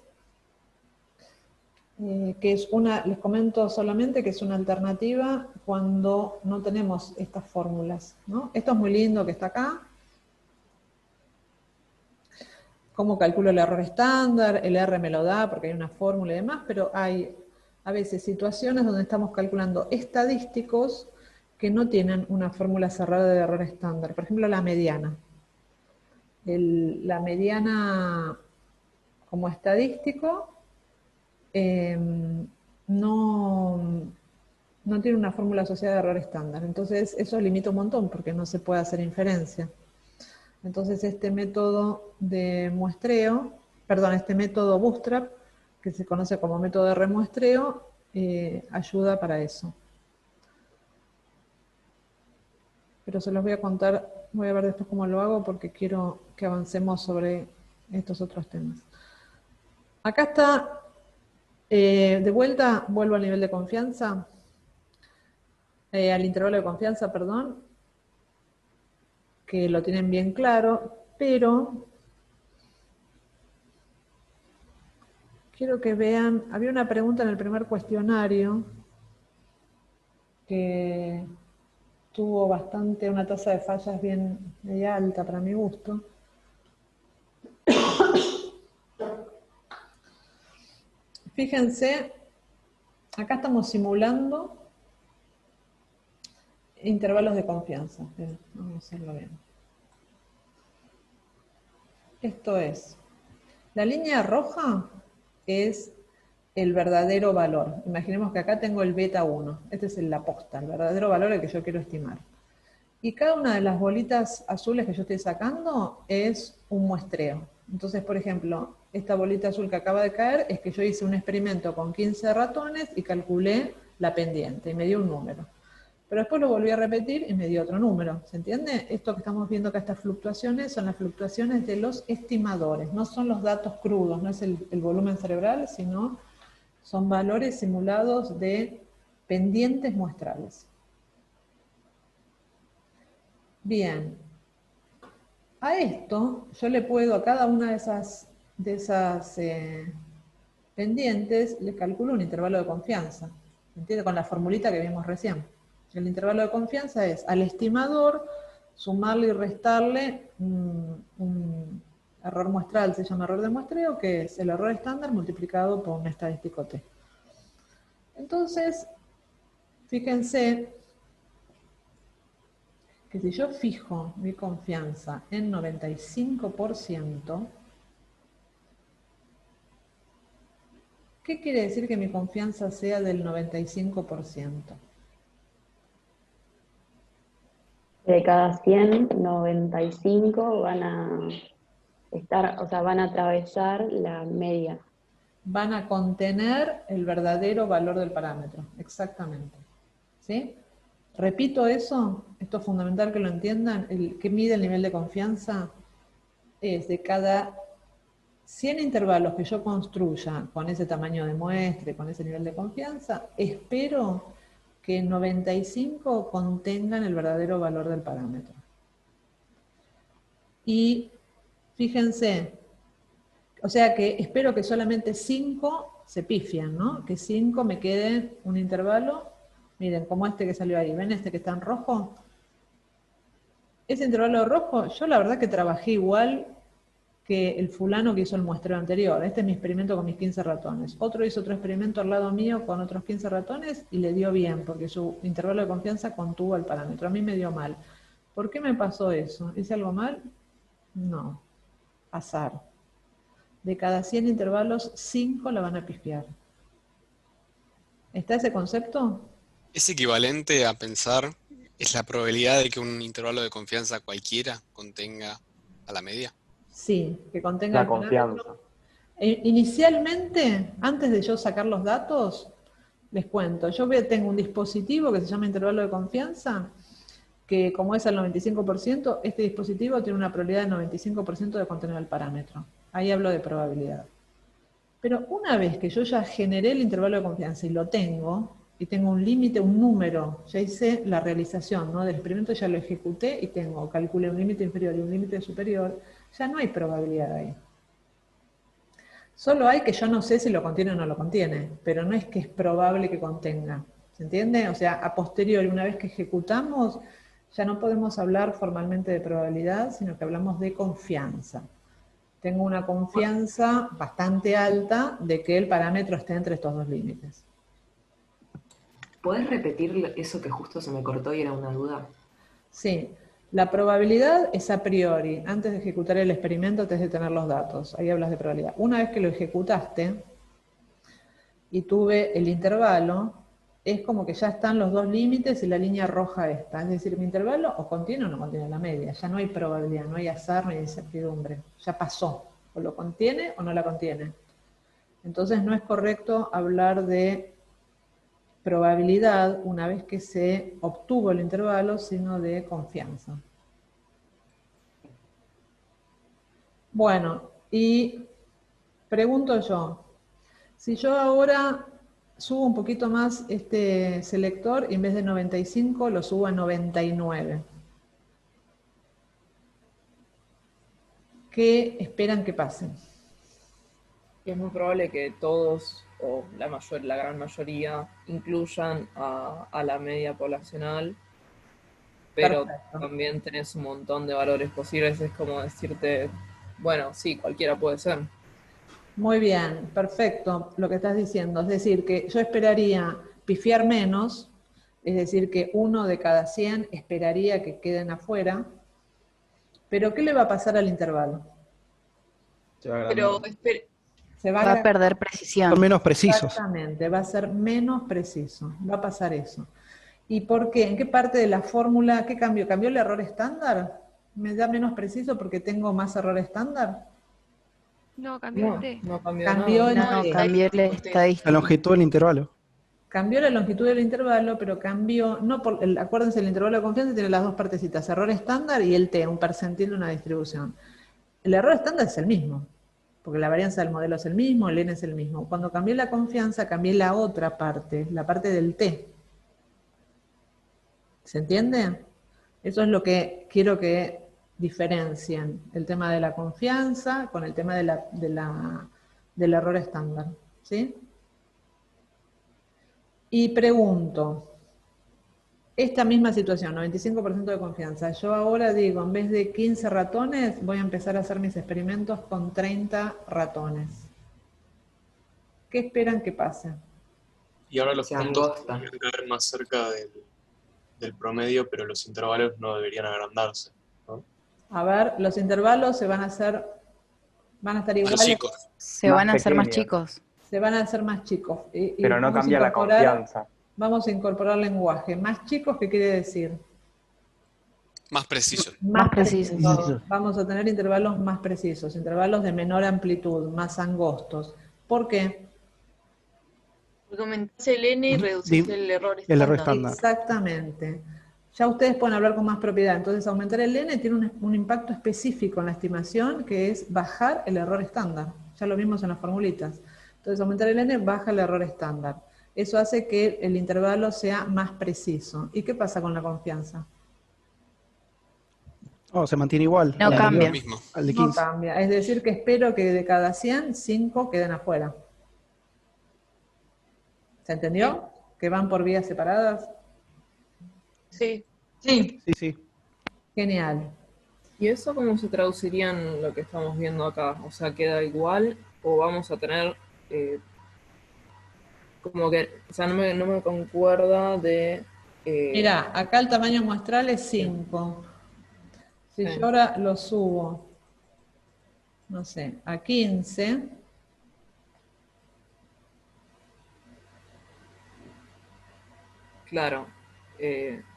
Que es les comento solamente que es una alternativa cuando no tenemos estas fórmulas, ¿no? Esto es muy lindo que está acá. Cómo calculo el error estándar, el R me lo da porque hay una fórmula y demás, pero hay a veces situaciones donde estamos calculando estadísticos que no tienen una fórmula cerrada de error estándar. Por ejemplo, la mediana. La mediana como estadístico no tiene una fórmula asociada de error estándar. Entonces eso limita un montón porque no se puede hacer inferencia. Entonces este método de muestreo, perdón, este método Bootstrap, que se conoce como método de remuestreo, ayuda para eso. Pero se los voy a contar, voy a ver después cómo lo hago porque quiero que avancemos sobre estos otros temas. Acá está, de vuelta, vuelvo al nivel de confianza, al intervalo de confianza, perdón, que lo tienen bien claro, pero quiero que vean, había una pregunta en el primer cuestionario que tuvo una tasa de fallas bien media alta para mi gusto. Fíjense, acá estamos simulando intervalos de confianza. Vamos a hacerlo bien. Esto es, la línea roja es el verdadero valor. Imaginemos que acá tengo el beta 1. Este es la posta, el verdadero valor al que yo quiero estimar. Y cada una de las bolitas azules que yo estoy sacando es un muestreo. Entonces, por ejemplo, esta bolita azul que acaba de caer es que yo hice un experimento con 15 ratones y calculé la pendiente y me dio un número. Pero después lo volví a repetir y me dio otro número. ¿Se entiende? Esto que estamos viendo acá, estas fluctuaciones, son las fluctuaciones de los estimadores. No son los datos crudos, no es el volumen cerebral, sino son valores simulados de pendientes muestrales. Bien. A esto yo le puedo, a cada una de esas pendientes, le calculo un intervalo de confianza. ¿Se entiende? Con la formulita que vimos recién. El intervalo de confianza es al estimador sumarle y restarle un error muestral, se llama error de muestreo, que es el error estándar multiplicado por un estadístico T. Entonces, fíjense que si yo fijo mi confianza en 95%, ¿qué quiere decir que mi confianza sea del 95%? De cada 100, 95 van a estar, o sea, van a atravesar la media. Van a contener el verdadero valor del parámetro, exactamente. ¿Sí? Repito eso, esto es fundamental que lo entiendan, el que mide el nivel de confianza es de cada 100 intervalos que yo construya con ese tamaño de muestra y con ese nivel de confianza, espero que 95 contengan el verdadero valor del parámetro. Y fíjense, o sea que espero que solamente 5 se pifian, ¿no? Que 5 me quede un intervalo, miren, como este que salió ahí, ¿ven este que está en rojo? Ese intervalo rojo, yo la verdad que trabajé igual que el fulano que hizo el muestreo anterior. Este es mi experimento con mis 15 ratones. Otro hizo otro experimento al lado mío con otros 15 ratones y le dio bien, porque su intervalo de confianza contuvo el parámetro. A mí me dio mal. ¿Por qué me pasó eso? ¿Hice algo mal? No. Azar. De cada 100 intervalos, 5 la van a pifiar. ¿Está ese concepto? ¿Es equivalente a pensar, es la probabilidad de que un intervalo de confianza cualquiera contenga a la media? Sí, que contenga La el parámetro. confianza. Inicialmente, antes de yo sacar los datos, les cuento, tengo un dispositivo que se llama intervalo de confianza, que como es al 95%, este dispositivo tiene una probabilidad del 95% de contener el parámetro. Ahí hablo de probabilidad. Pero una vez que yo ya generé el intervalo de confianza y lo tengo, y tengo un límite, un número, ya hice la realización, ¿no? Del experimento, ya lo ejecuté y calculé un límite inferior y un límite superior, ya no hay probabilidad ahí. Solo hay que yo no sé si lo contiene o no lo contiene, pero no es que es probable que contenga. ¿Se entiende? O sea, a posteriori, una vez que ejecutamos, ya no podemos hablar formalmente de probabilidad, sino que hablamos de confianza. Tengo una confianza bastante alta de que el parámetro esté entre estos dos límites. ¿Podés repetir eso que justo se me cortó y era una duda? Sí. La probabilidad es a priori, antes de ejecutar el experimento, antes de tener los datos. Ahí hablas de probabilidad. Una vez que lo ejecutaste y tuve el intervalo, es como que ya están los dos límites y la línea roja esta. Es decir, mi intervalo o contiene o no contiene la media. Ya no hay probabilidad, no hay azar, no hay incertidumbre. Ya pasó. O lo contiene o no la contiene. Entonces no es correcto hablar de probabilidad una vez que se obtuvo el intervalo, sino de confianza. Bueno, y pregunto yo, si yo ahora subo un poquito más este selector y en vez de 95 lo subo a 99, ¿qué esperan que pase? Y es muy probable que todos, o la gran mayoría, incluyan a la media poblacional, pero Perfecto. también tenés un montón de valores posibles, es como decirte, bueno, sí, cualquiera puede ser. Muy bien, perfecto lo que estás diciendo. Es decir, que yo esperaría pifiar menos, es decir, que 1 de cada 100 esperaría que queden afuera, pero ¿qué le va a pasar al intervalo? Pero Se Va a perder precisión. Son menos precisos. Exactamente, va a ser menos preciso, va a pasar eso. ¿Y por qué? ¿En qué parte de la fórmula, qué cambió? ¿Cambió el error estándar? ¿Me da menos preciso porque tengo más error estándar? No, cambió el T. No cambió Cambió nada. el T. Cambió la estadística. La longitud del intervalo. Cambió la longitud del intervalo, pero cambió, no por, acuérdense, el intervalo de confianza tiene las dos partecitas, error estándar y el T, un percentil de una distribución. El error estándar es el mismo, porque la varianza del modelo es el mismo, el N es el mismo. Cuando cambié la confianza, cambié la otra parte, la parte del T. ¿Se entiende? Eso es lo que quiero que diferencien, el tema de la confianza con el tema del error estándar. ¿Sí? Y pregunto, esta misma situación, 95% de confianza, yo ahora digo, en vez de 15 ratones, voy a empezar a hacer mis experimentos con 30 ratones. ¿Qué esperan que pase? Y ahora los Se puntos angosta. deberían caer más cerca del promedio, pero los intervalos no deberían agrandarse, ¿no? A ver, los intervalos se van a hacer, van a estar iguales. chicos. Se van a hacer más pequeños. chicos. Se van a hacer más chicos. Y Pero no vamos a cambia la incorporar- confianza. Vamos a incorporar lenguaje. ¿Más chicos qué quiere decir? Más preciso. Más precisos. Vamos a tener intervalos más precisos, intervalos de menor amplitud, más angostos. ¿Por qué? Porque aumentás el N y reducís el error El error estándar. estándar. Exactamente. ya ustedes pueden hablar con más propiedad. Entonces, aumentar el N tiene un impacto específico en la estimación, que es bajar el error estándar. Ya lo vimos en las formulitas. Entonces, aumentar el N baja el error estándar. Eso hace que el intervalo sea más preciso. ¿Y qué pasa con la confianza? Oh, se mantiene igual. No cambia. Al de No 15. cambia. Es decir, que espero que de cada 100, 5 queden afuera. ¿Se entendió? ¿Que van por vías separadas? Sí. Sí, sí. Genial. ¿Y eso cómo se traduciría en lo que estamos viendo acá? O sea, ¿queda igual o vamos a tener como que, o sea, no me concuerda de... Mira, acá el tamaño muestral es 5. Si Sí. yo ahora lo subo, no sé, a 15, Claro,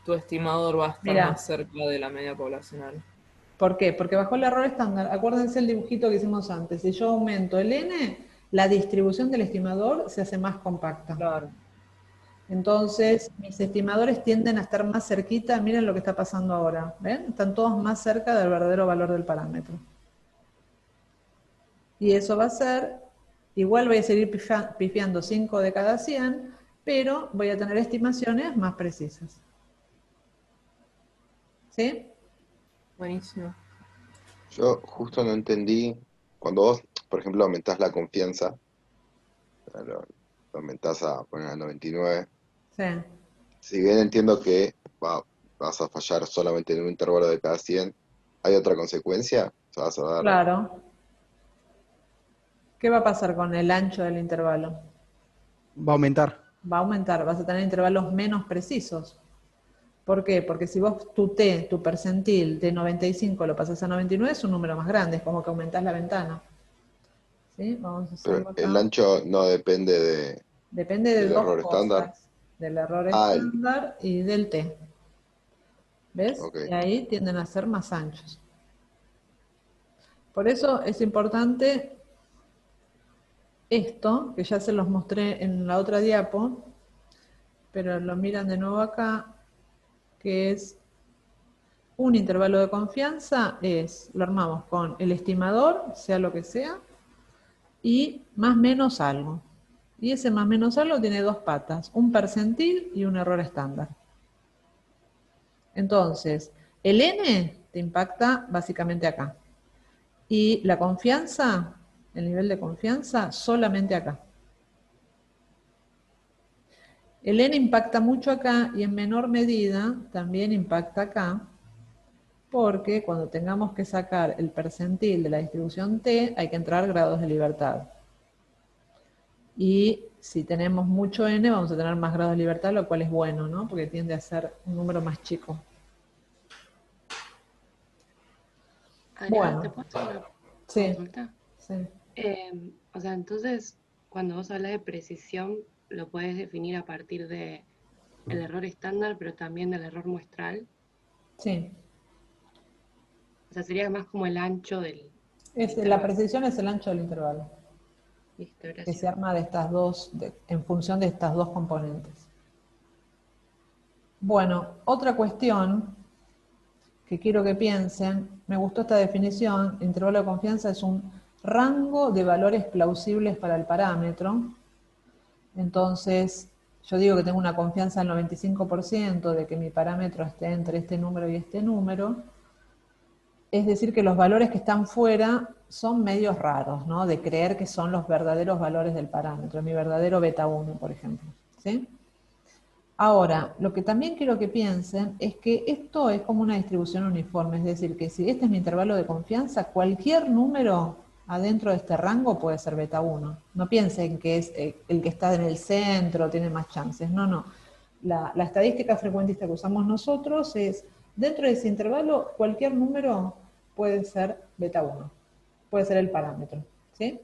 tu estimador va a estar Mirá. más cerca de la media poblacional. ¿por qué? Porque bajó el error estándar. Acuérdense el dibujito que hicimos antes. Si yo aumento el N, la distribución del estimador se hace más compacta. Claro. Entonces, mis estimadores tienden a estar más cerquita. Miren lo que está pasando ahora. ¿Ven? Están todos más cerca del verdadero valor del parámetro. Y eso va a ser, igual voy a seguir pifiando 5 de cada 100, pero voy a tener estimaciones más precisas. ¿Sí? Buenísimo. Yo justo no entendí, cuando vos, por ejemplo, aumentás la confianza, lo aumentás a poner a 99, Sí. si bien entiendo que vas a fallar solamente en un intervalo de cada 100, ¿hay otra consecuencia? O sea, vas a dar... Claro. ¿Qué va a pasar con el ancho del intervalo? Va a aumentar. Va a aumentar, vas a tener intervalos menos precisos. ¿Por qué? Porque si vos tu T, tu percentil de 95 lo pasas a 99, es un número más grande, es como que aumentás la ventana. ¿Sí? Vamos a hacerlo Pero acá. el ancho no depende Depende de del dos error cosas. estándar. Del error Ah, estándar y del T. ¿Ves? ok. Y ahí tienden a ser más anchos. Por eso es importante esto, que ya se los mostré en la otra diapo, pero lo miran de nuevo acá, que es un intervalo de confianza, lo armamos con el estimador, sea lo que sea, y más menos algo. Y ese más menos algo tiene dos patas, un percentil y un error estándar. Entonces, el N te impacta básicamente acá. Y la confianza, el nivel de confianza, solamente acá. El N impacta mucho acá y en menor medida también impacta acá, porque cuando tengamos que sacar el percentil de la distribución T, hay que entrar grados de libertad. Y si tenemos mucho N, vamos a tener más grados de libertad, lo cual es bueno, ¿no? Porque tiende a ser un número más chico. Adriana, ¿te Bueno, puedo hacer una sí, consulta? sí. O sea, entonces, cuando vos hablas de precisión, lo puedes definir a partir de el error estándar, pero también del error muestral. Sí. O sea, sería más como el ancho del La intervalo. precisión es el ancho del intervalo, Listo, que gracias. se arma de estas dos, en función de estas dos componentes. Bueno, otra cuestión que quiero que piensen, me gustó esta definición, intervalo de confianza es un rango de valores plausibles para el parámetro. Entonces, yo digo que tengo una confianza del 95% de que mi parámetro esté entre este número y este número. Es decir, que los valores que están fuera son medios raros, ¿no? De creer que son los verdaderos valores del parámetro, mi verdadero beta 1, por ejemplo. ¿Sí? Ahora, lo que también quiero que piensen es que esto es como una distribución uniforme, es decir, que si este es mi intervalo de confianza, cualquier número adentro de este rango puede ser beta 1. No piensen que es el que está en el centro, tiene más chances. No, no. La estadística frecuentista que usamos nosotros es, dentro de ese intervalo, cualquier número puede ser beta 1. Puede ser el parámetro. ¿Sí?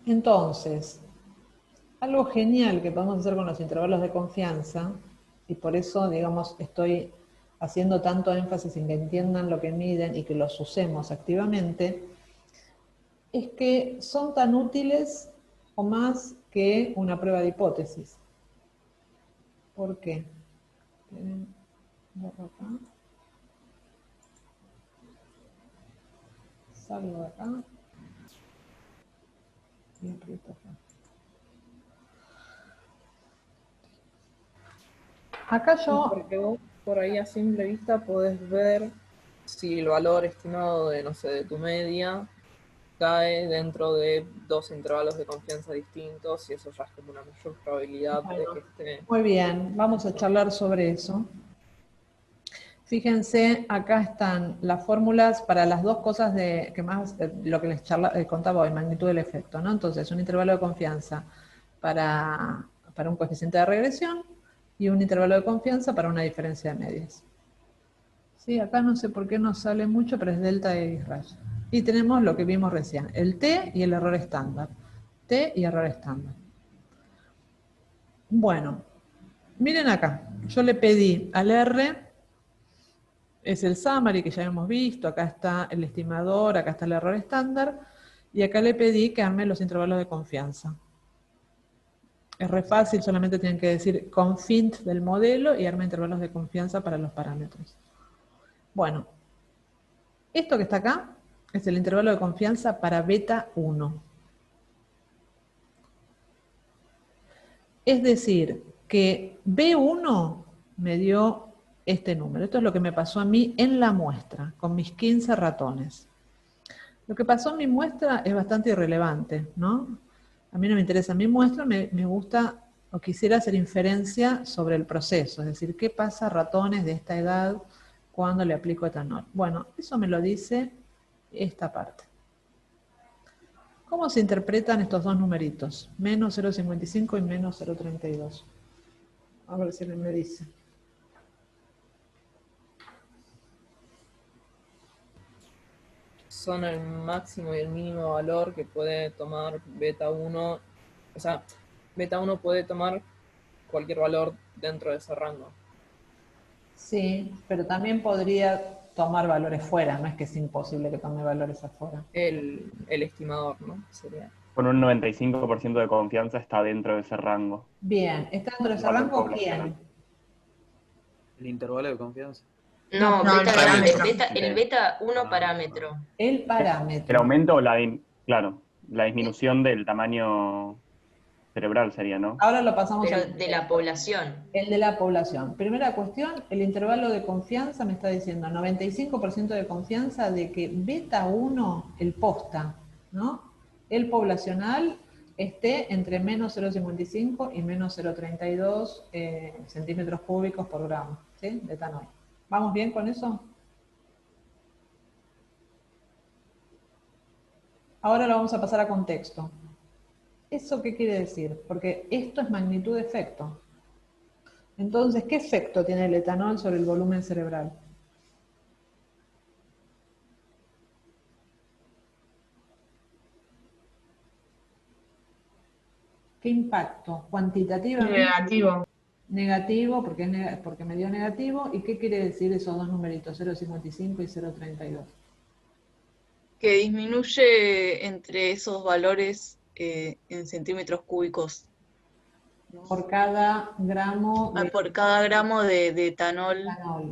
Entonces, algo genial que podemos hacer con los intervalos de confianza, y por eso, digamos, estoy haciendo tanto énfasis en que entiendan lo que miden y que los usemos activamente, es que son tan útiles o más que una prueba de hipótesis. ¿Por qué? Borro acá. Salgo de acá. Y aprieto acá. Acá yo... Porque vos por ahí a simple vista podés ver si el valor estimado de, no sé, de tu media cae dentro de dos intervalos de confianza distintos y eso ya es como una mayor probabilidad de que esté... Muy bien, vamos a charlar sobre eso. Fíjense, acá están las fórmulas para las dos cosas que más, lo que les contaba hoy, magnitud del efecto, ¿no? Entonces, un intervalo de confianza para un coeficiente de regresión y un intervalo de confianza para una diferencia de medias. Sí, acá no sé por qué no sale mucho, pero es delta X raya. Y tenemos lo que vimos recién, el T y el error estándar. T y error estándar. Bueno, miren acá, yo le pedí al R, es el summary que ya hemos visto, acá está el estimador, acá está el error estándar, y acá le pedí que arme los intervalos de confianza. Es re fácil, solamente tienen que decir confint del modelo y arma intervalos de confianza para los parámetros. Bueno, esto que está acá es el intervalo de confianza para beta 1. Es decir, que B1 me dio este número. Esto es lo que me pasó a mí en la muestra, con mis 15 ratones. Lo que pasó en mi muestra es bastante irrelevante, ¿no? A mí no me interesa mi muestra, me gusta o quisiera hacer inferencia sobre el proceso, es decir, ¿qué pasa a ratones de esta edad cuando le aplico etanol? Bueno, eso me lo dice esta parte. ¿Cómo se interpretan estos dos numeritos? Menos 0,55 y menos 0,32. A ver si me dice. Son el máximo y el mínimo valor que puede tomar beta 1. O sea, beta 1 puede tomar cualquier valor dentro de ese rango. Sí, pero también podría tomar valores fuera, no es que es imposible que tome valores afuera. El estimador, ¿no? Sería. Con un 95% de confianza está dentro de ese rango. Bien, ¿está dentro de ese rango quién? El intervalo de confianza. No, No, beta el grande, parámetro. el beta 1 parámetro. El parámetro. El aumento o la disminución del tamaño cerebral sería, ¿no? Ahora lo pasamos Pero al de la población. el de la población. Primera cuestión, el intervalo de confianza me está diciendo 95% de confianza de que beta 1, el posta, ¿no? El poblacional esté entre menos 0,55 y menos 0,32 centímetros cúbicos por gramo, ¿sí? De etanol. ¿Vamos bien con eso? Ahora lo vamos a pasar a contexto. ¿Eso qué quiere decir? Porque esto es magnitud de efecto. Entonces, ¿qué efecto tiene el etanol sobre el volumen cerebral? ¿Qué impacto? ¿Cuantitativamente? Negativo. Negativo, porque me dio negativo. ¿Y qué quiere decir esos dos numeritos, 0,55 y 0,32? Que disminuye entre esos valores en centímetros cúbicos. Por cada gramo de, por cada gramo de etanol.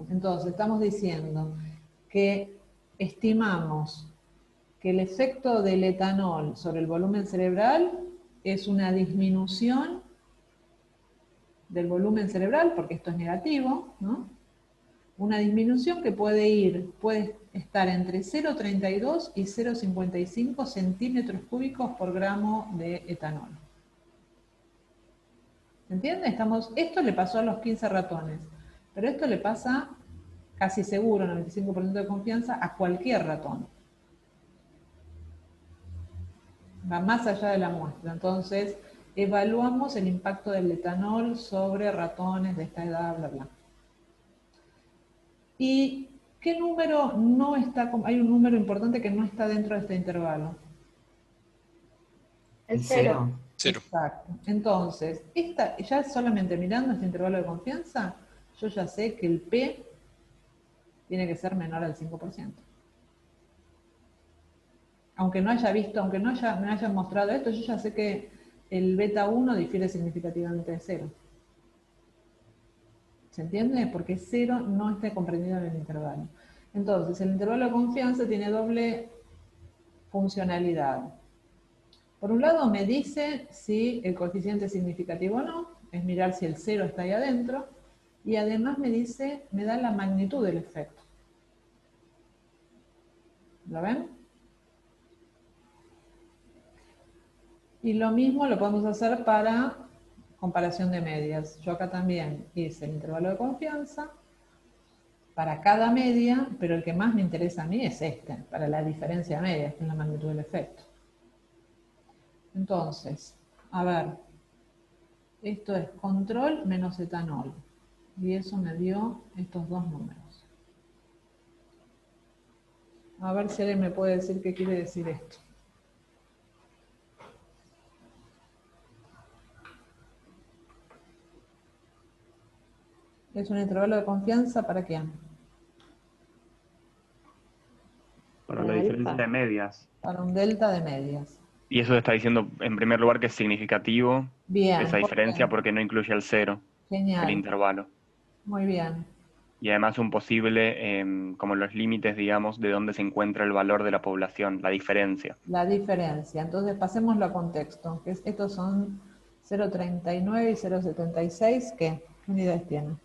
Entonces, estamos diciendo que estimamos que el efecto del etanol sobre el volumen cerebral es una disminución del volumen cerebral, porque esto es negativo, ¿no? Una disminución que puede estar entre 0,32 y 0,55 centímetros cúbicos por gramo de etanol. ¿Entiende? Esto le pasó a los 15 ratones, pero esto le pasa casi seguro, 95% de confianza, a cualquier ratón. Va más allá de la muestra. Entonces, evaluamos el impacto del etanol sobre ratones de esta edad, bla, bla. ¿Y qué número no está? Hay un número importante que no está dentro de este intervalo. El 0. Exacto. Entonces, ya solamente mirando este intervalo de confianza, yo ya sé que el P tiene que ser menor al 5%. Aunque no haya visto, me hayan mostrado esto, yo ya sé que el beta 1 difiere significativamente de 0. ¿Se entiende? Porque 0 no está comprendido en el intervalo. Entonces, el intervalo de confianza tiene doble funcionalidad. Por un lado me dice si el coeficiente es significativo o no, es mirar si el 0 está ahí adentro, y además me da la magnitud del efecto. ¿Lo ven? Y lo mismo lo podemos hacer para comparación de medias. Yo acá también hice el intervalo de confianza para cada media, pero el que más me interesa a mí es este, para la diferencia de medias, que es la magnitud del efecto. Entonces, a ver, esto es control menos etanol, y eso me dio estos dos números. A ver si alguien me puede decir qué quiere decir esto. ¿Es un intervalo de confianza para quién? Para la diferencia de medias. Para un delta de medias. Y eso está diciendo, en primer lugar, que es significativo Bien, esa diferencia bien. porque no incluye el 0, Genial. el intervalo. Muy bien. Y además un posible, como los límites, digamos, de dónde se encuentra el valor de la población, la diferencia. La diferencia. Entonces pasémoslo a contexto. Que estos son 0,39 y 0,76. ¿Qué unidades tienen?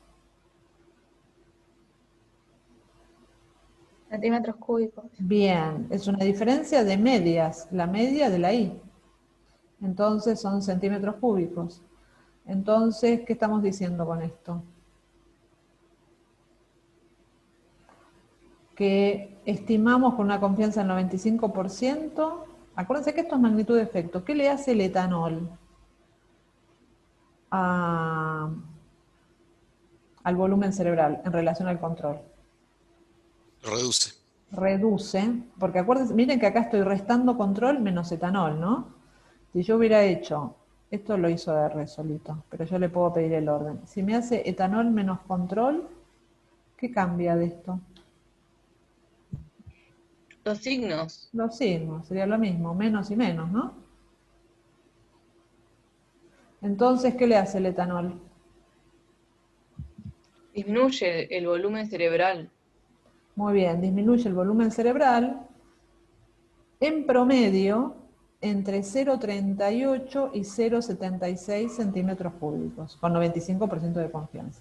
Centímetros cúbicos. Bien, es una diferencia de medias, la media de la I. Entonces son centímetros cúbicos. Entonces, ¿qué estamos diciendo con esto? Que estimamos con una confianza del 95%. Acuérdense que esto es magnitud de efecto. ¿Qué le hace el etanol al volumen cerebral en relación al control? Reduce. Reduce, porque acuérdense, miren que acá estoy restando control menos etanol, ¿no? Si yo hubiera hecho, esto lo hizo R solito, pero yo le puedo pedir el orden. Si me hace etanol menos control, ¿qué cambia de esto? Los signos. Los signos, sería lo mismo, menos y menos, ¿no? Entonces, ¿qué le hace el etanol? Disminuye el volumen cerebral. Muy bien, disminuye el volumen cerebral en promedio entre 0,38 y 0,76 centímetros cúbicos, con 95% de confianza.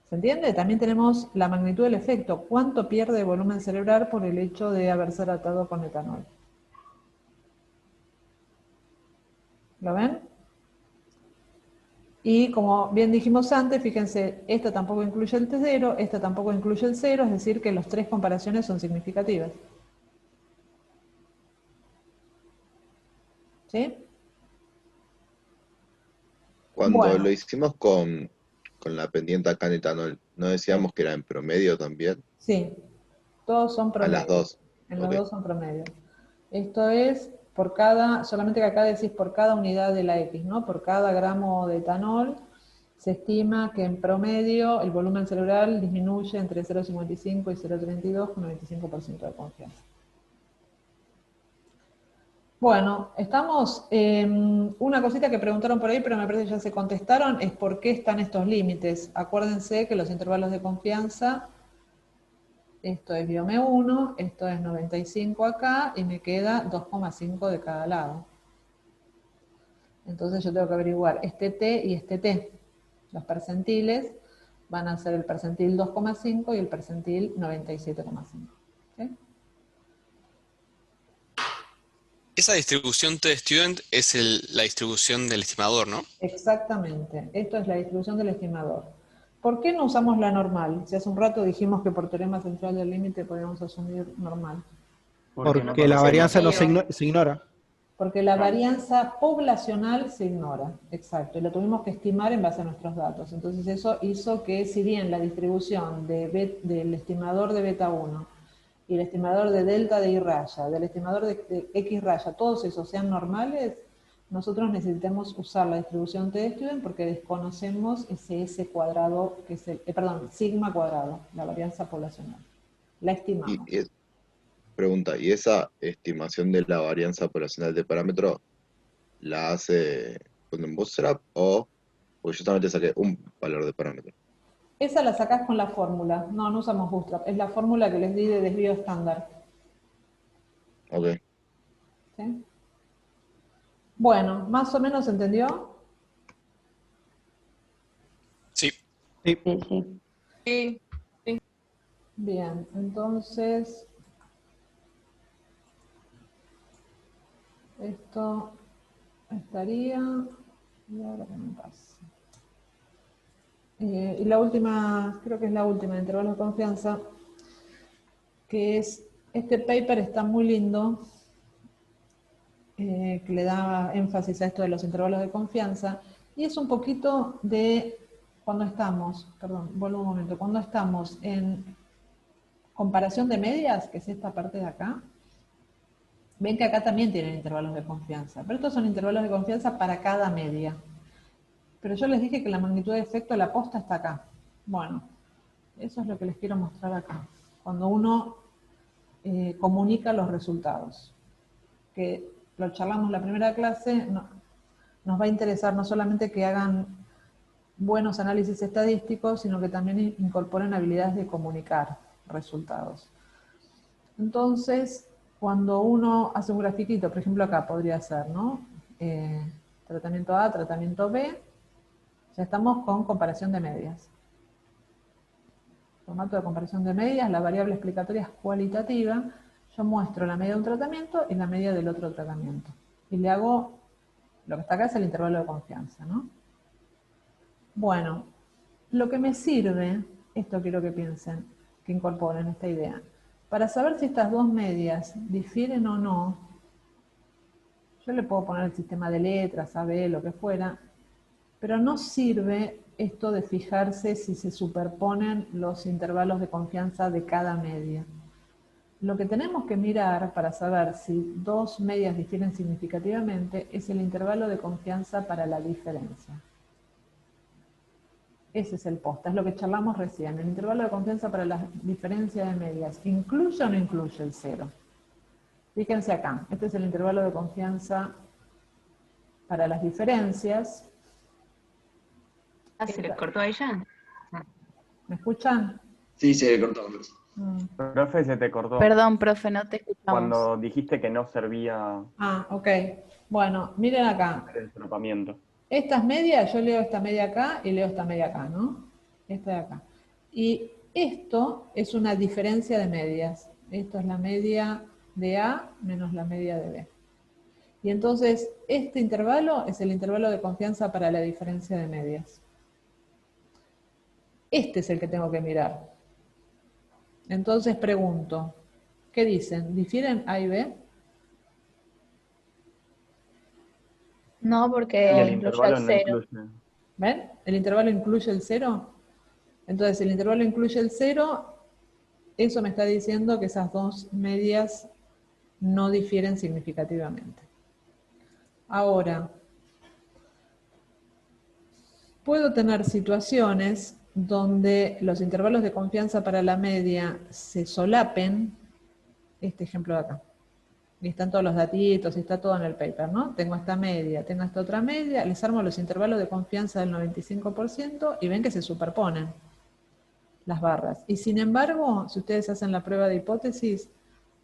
¿Se entiende? También tenemos la magnitud del efecto. ¿Cuánto pierde de volumen cerebral por el hecho de haberse tratado con etanol? ¿Lo ven? Y como bien dijimos antes, fíjense, esta tampoco incluye el T0, esta tampoco incluye el 0, es decir que las tres comparaciones son significativas. ¿Sí? Cuando lo hicimos con la pendiente acá en etanol, ¿no decíamos que era en promedio también? Sí, todos son A promedio. las dos. En los dos son promedio. Esto es por cada, solamente que acá decís por cada unidad de la X, ¿no? Por cada gramo de etanol se estima que en promedio el volumen cerebral disminuye entre 0,55 y 0,32 con 95% de confianza. Bueno, estamos, una cosita que preguntaron por ahí, pero me parece que ya se contestaron, es por qué están estos límites. Acuérdense que los intervalos de confianza, esto es biome 1, esto es 95 acá, y me queda 2,5 de cada lado. Entonces yo tengo que averiguar este T y este T. Los percentiles van a ser el percentil 2,5 y el percentil 97,5. ¿Sí? Esa distribución T-Student es la distribución del estimador, ¿no? Exactamente. Esto es la distribución del estimador. ¿Por qué no usamos la normal? Si hace un rato dijimos que por teorema central del límite podíamos asumir normal. Porque la varianza no se ignora. Porque la varianza poblacional se ignora, exacto, y lo tuvimos que estimar en base a nuestros datos. Entonces eso hizo que, si bien la distribución del estimador de beta 1 y el estimador de delta de I raya, del estimador de X raya, todos esos sean normales, nosotros necesitamos usar la distribución T-Student porque desconocemos ese S cuadrado, que es el, sigma cuadrado, la varianza poblacional. La estimamos. Pregunta, ¿y esa estimación de la varianza poblacional de parámetro la hace con un bootstrap o Porque yo solamente saqué un valor de parámetro. Esa la sacás con la fórmula. No, no usamos Bootstrap. Es la fórmula que les di de desvío estándar. Ok. ¿Sí? Bueno, ¿más o menos entendió? Sí. Sí. Sí. Bien, entonces esto estaría, y ahora que me pasa. Y la última, creo que es la última de intervalos de confianza, que es, este paper está muy lindo, que le da énfasis a esto de los intervalos de confianza, y es un poquito de cuando estamos, perdón, vuelvo un momento, cuando estamos en comparación de medias, que es esta parte de acá, ven que acá también tienen intervalos de confianza, pero estos son intervalos de confianza para cada media. Pero yo les dije que la magnitud de efecto de la posta está acá. Bueno, eso es lo que les quiero mostrar acá. Cuando uno comunica los resultados, que lo charlamos en la primera clase, nos va a interesar no solamente que hagan buenos análisis estadísticos, sino que también incorporen habilidades de comunicar resultados. Entonces, cuando uno hace un grafiquito, por ejemplo acá podría ser, ¿no? Tratamiento A, tratamiento B, ya estamos con comparación de medias. Formato de comparación de medias, la variable explicatoria es cualitativa. Yo muestro la media de un tratamiento y la media del otro tratamiento. Y le hago, lo que está acá es el intervalo de confianza, ¿no? Bueno, lo que me sirve, esto quiero que piensen, que incorporen esta idea. Para saber si estas dos medias difieren o no, yo le puedo poner el sistema de letras, AB, lo que fuera, pero no sirve esto de fijarse si se superponen los intervalos de confianza de cada media. Lo que tenemos que mirar para saber si dos medias difieren significativamente es el intervalo de confianza para la diferencia. Ese es el posta, es lo que charlamos recién. El intervalo de confianza para la diferencia de medias, ¿incluye o no incluye el cero? Fíjense acá, este es el intervalo de confianza para las diferencias. ¿Se les cortó a ella? ¿Me escuchan? Sí, se cortó. Profe, se te cortó. Perdón, profe, no te escuchamos. Cuando dijiste que no servía Ah, ok. Bueno, miren acá. el solapamiento. Estas medias, yo leo esta media acá y leo esta media acá, ¿no? Esta de acá. Y esto es una diferencia de medias. Esto es la media de A menos la media de B. Y entonces, este intervalo es el intervalo de confianza para la diferencia de medias. Este es el que tengo que mirar. Entonces pregunto, ¿qué dicen? ¿Difieren A y B? No, Y porque el incluye intervalo el no cero. incluye. ¿Ven? ¿El intervalo incluye el cero? Entonces, el intervalo incluye el cero, eso me está diciendo que esas dos medias no difieren significativamente. Ahora, puedo tener situaciones donde los intervalos de confianza para la media se solapen, este ejemplo de acá. Y están todos los datitos, y está todo en el paper, ¿no? Tengo esta media, tengo esta otra media, les armo los intervalos de confianza del 95% y ven que se superponen las barras. Y sin embargo, si ustedes hacen la prueba de hipótesis,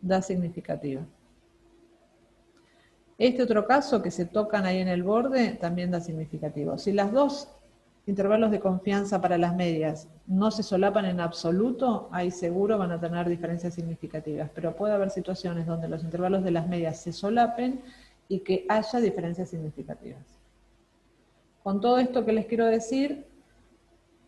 da significativa. Este otro caso que se tocan ahí en el borde también da significativo. Si las dos intervalos de confianza para las medias no se solapan en absoluto, ahí seguro van a tener diferencias significativas. Pero puede haber situaciones donde los intervalos de las medias se solapen y que haya diferencias significativas. Con todo esto que les quiero decir,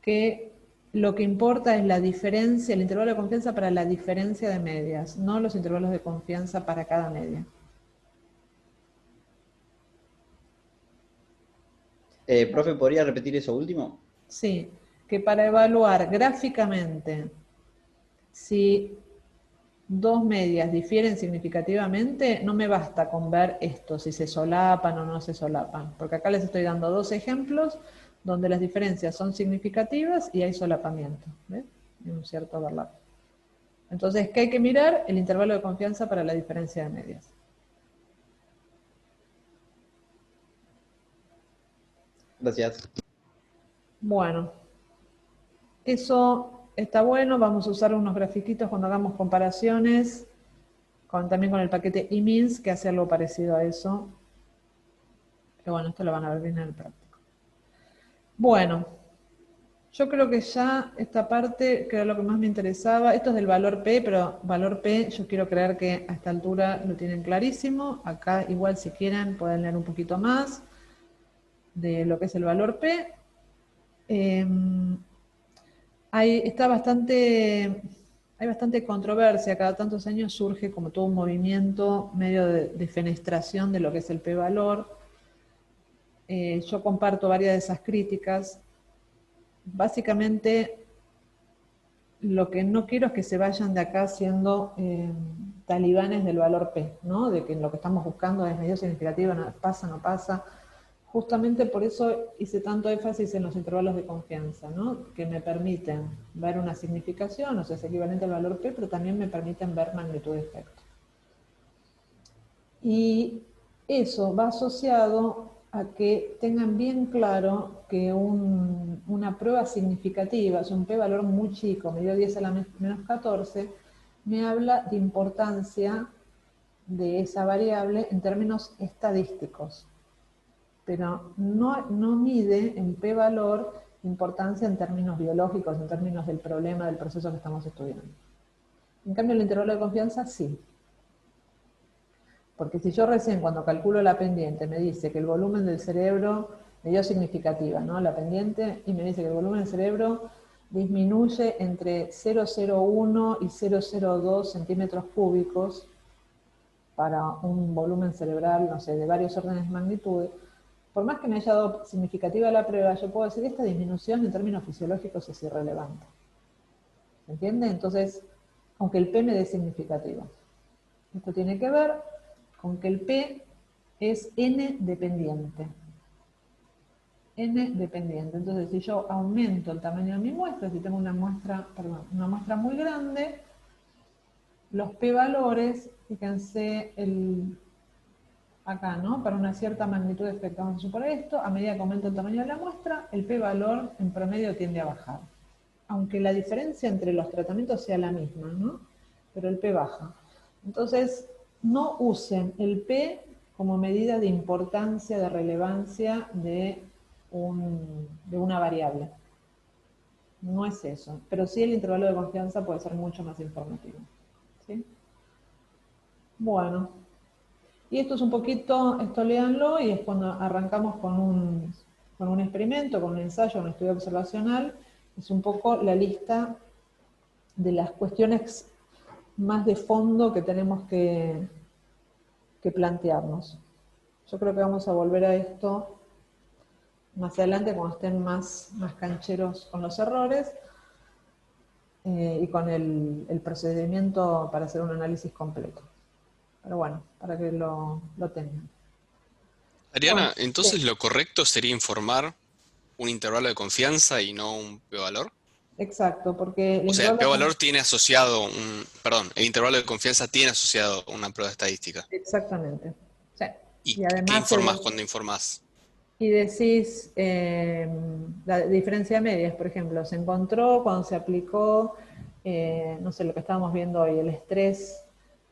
que lo que importa es la diferencia, el intervalo de confianza para la diferencia de medias, no los intervalos de confianza para cada media. Profe, ¿podría repetir eso último? Sí, que para evaluar gráficamente si dos medias difieren significativamente, no me basta con ver esto, si se solapan o no se solapan, porque acá les estoy dando dos ejemplos donde las diferencias son significativas y hay solapamiento, ¿ves? Y un cierto overlap. Entonces, ¿qué hay que mirar? El intervalo de confianza para la diferencia de medias. Gracias. Bueno, eso está bueno. Vamos a usar unos grafiquitos cuando hagamos comparaciones, también con el paquete eMINS, que hace algo parecido a eso. Pero bueno, esto lo van a ver bien en el práctico. Bueno, yo creo que ya esta parte, que era lo que más me interesaba, esto es del valor P, pero valor P yo quiero creer que a esta altura lo tienen clarísimo. Acá igual si quieren pueden leer un poquito más de lo que es el valor P. Hay bastante controversia, cada tantos años surge como todo un movimiento medio de fenestración de lo que es el P-valor. Yo comparto varias de esas críticas. Básicamente, lo que no quiero es que se vayan de acá siendo talibanes del valor P, ¿no? De que lo que estamos buscando es medio significativo, no pasa. Justamente por eso hice tanto énfasis en los intervalos de confianza, ¿no? Que me permiten ver una significación, o sea, es equivalente al valor P, pero también me permiten ver magnitud de efecto. Y eso va asociado a que tengan bien claro que una prueba significativa, es un p-valor muy chico, me dio 10 a la menos 14, me habla de importancia de esa variable en términos estadísticos, pero no mide en p-valor importancia en términos biológicos, en términos del problema, del proceso que estamos estudiando. En cambio, el intervalo de confianza sí. Porque si yo recién cuando calculo la pendiente me dice que el volumen del cerebro, me dio significativa, ¿no? La pendiente, y me dice que el volumen del cerebro disminuye entre 0,01 y 0,02 centímetros cúbicos para un volumen cerebral, no sé, de varios órdenes de magnitud, por más que me haya dado significativa la prueba, yo puedo decir que esta disminución en términos fisiológicos es irrelevante. ¿Se entiende? Entonces, aunque el P me dé significativo. Esto tiene que ver con que el P es N dependiente. N dependiente. Entonces, si yo aumento el tamaño de mi muestra, si tengo una muestra muy grande, los P-valores, fíjense acá, ¿no? Para una cierta magnitud de efecto, vamos a suponer esto, a medida que aumento el tamaño de la muestra, el P-valor en promedio tiende a bajar. Aunque la diferencia entre los tratamientos sea la misma, ¿no? Pero el P baja. Entonces, no usen el P como medida de importancia, de relevancia de una variable. No es eso. Pero sí el intervalo de confianza puede ser mucho más informativo. ¿Sí? Bueno. Y esto es un poquito, esto léanlo, y es cuando arrancamos con un experimento, con un ensayo, un estudio observacional. Es un poco la lista de las cuestiones más de fondo que tenemos que plantearnos. Yo creo que vamos a volver a esto más adelante cuando estén más cancheros con los errores y con el procedimiento para hacer un análisis completo. Pero bueno, para que lo tengan. Ariana, Bueno, entonces sí. lo correcto sería informar un intervalo de confianza y no un p-valor. Exacto, porque el O sea, el intervalo de p-valor tiene asociado el intervalo de confianza tiene asociado una prueba estadística. Exactamente. Sí. ¿Y Y qué además informás cuando informás? y decís la diferencia de medias, por ejemplo, se encontró cuando se aplicó, no sé, lo que estábamos viendo hoy, el estrés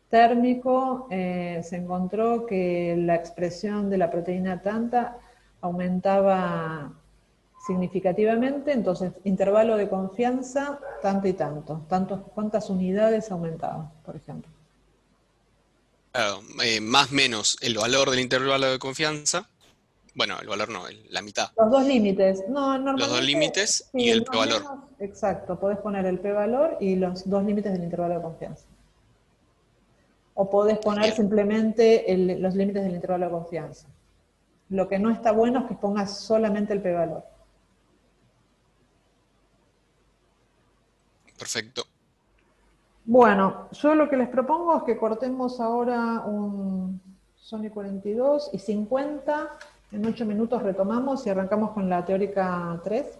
térmico, se encontró que la expresión de la proteína tanta aumentaba significativamente, entonces intervalo de confianza tanto y tanto, cuántas unidades aumentaba, por ejemplo. Claro, más menos el valor del intervalo de confianza. Bueno, el valor no, la mitad. Los dos límites. No, Los dos normalmente, límites sí, y el el más p-valor. menos, exacto, podés poner el p-valor y los dos límites del intervalo de confianza. O podés poner Bien. simplemente los límites del intervalo de confianza. Lo que no está bueno es que pongas solamente el p-valor. Perfecto. Bueno, yo lo que les propongo es que cortemos ahora son y 42 y 50. En 8 minutos retomamos y arrancamos con la teórica 3.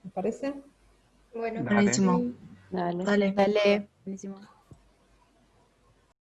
¿Me parece? Bueno, Dale. Buenísimo. Dale. Dale. Buenísimo.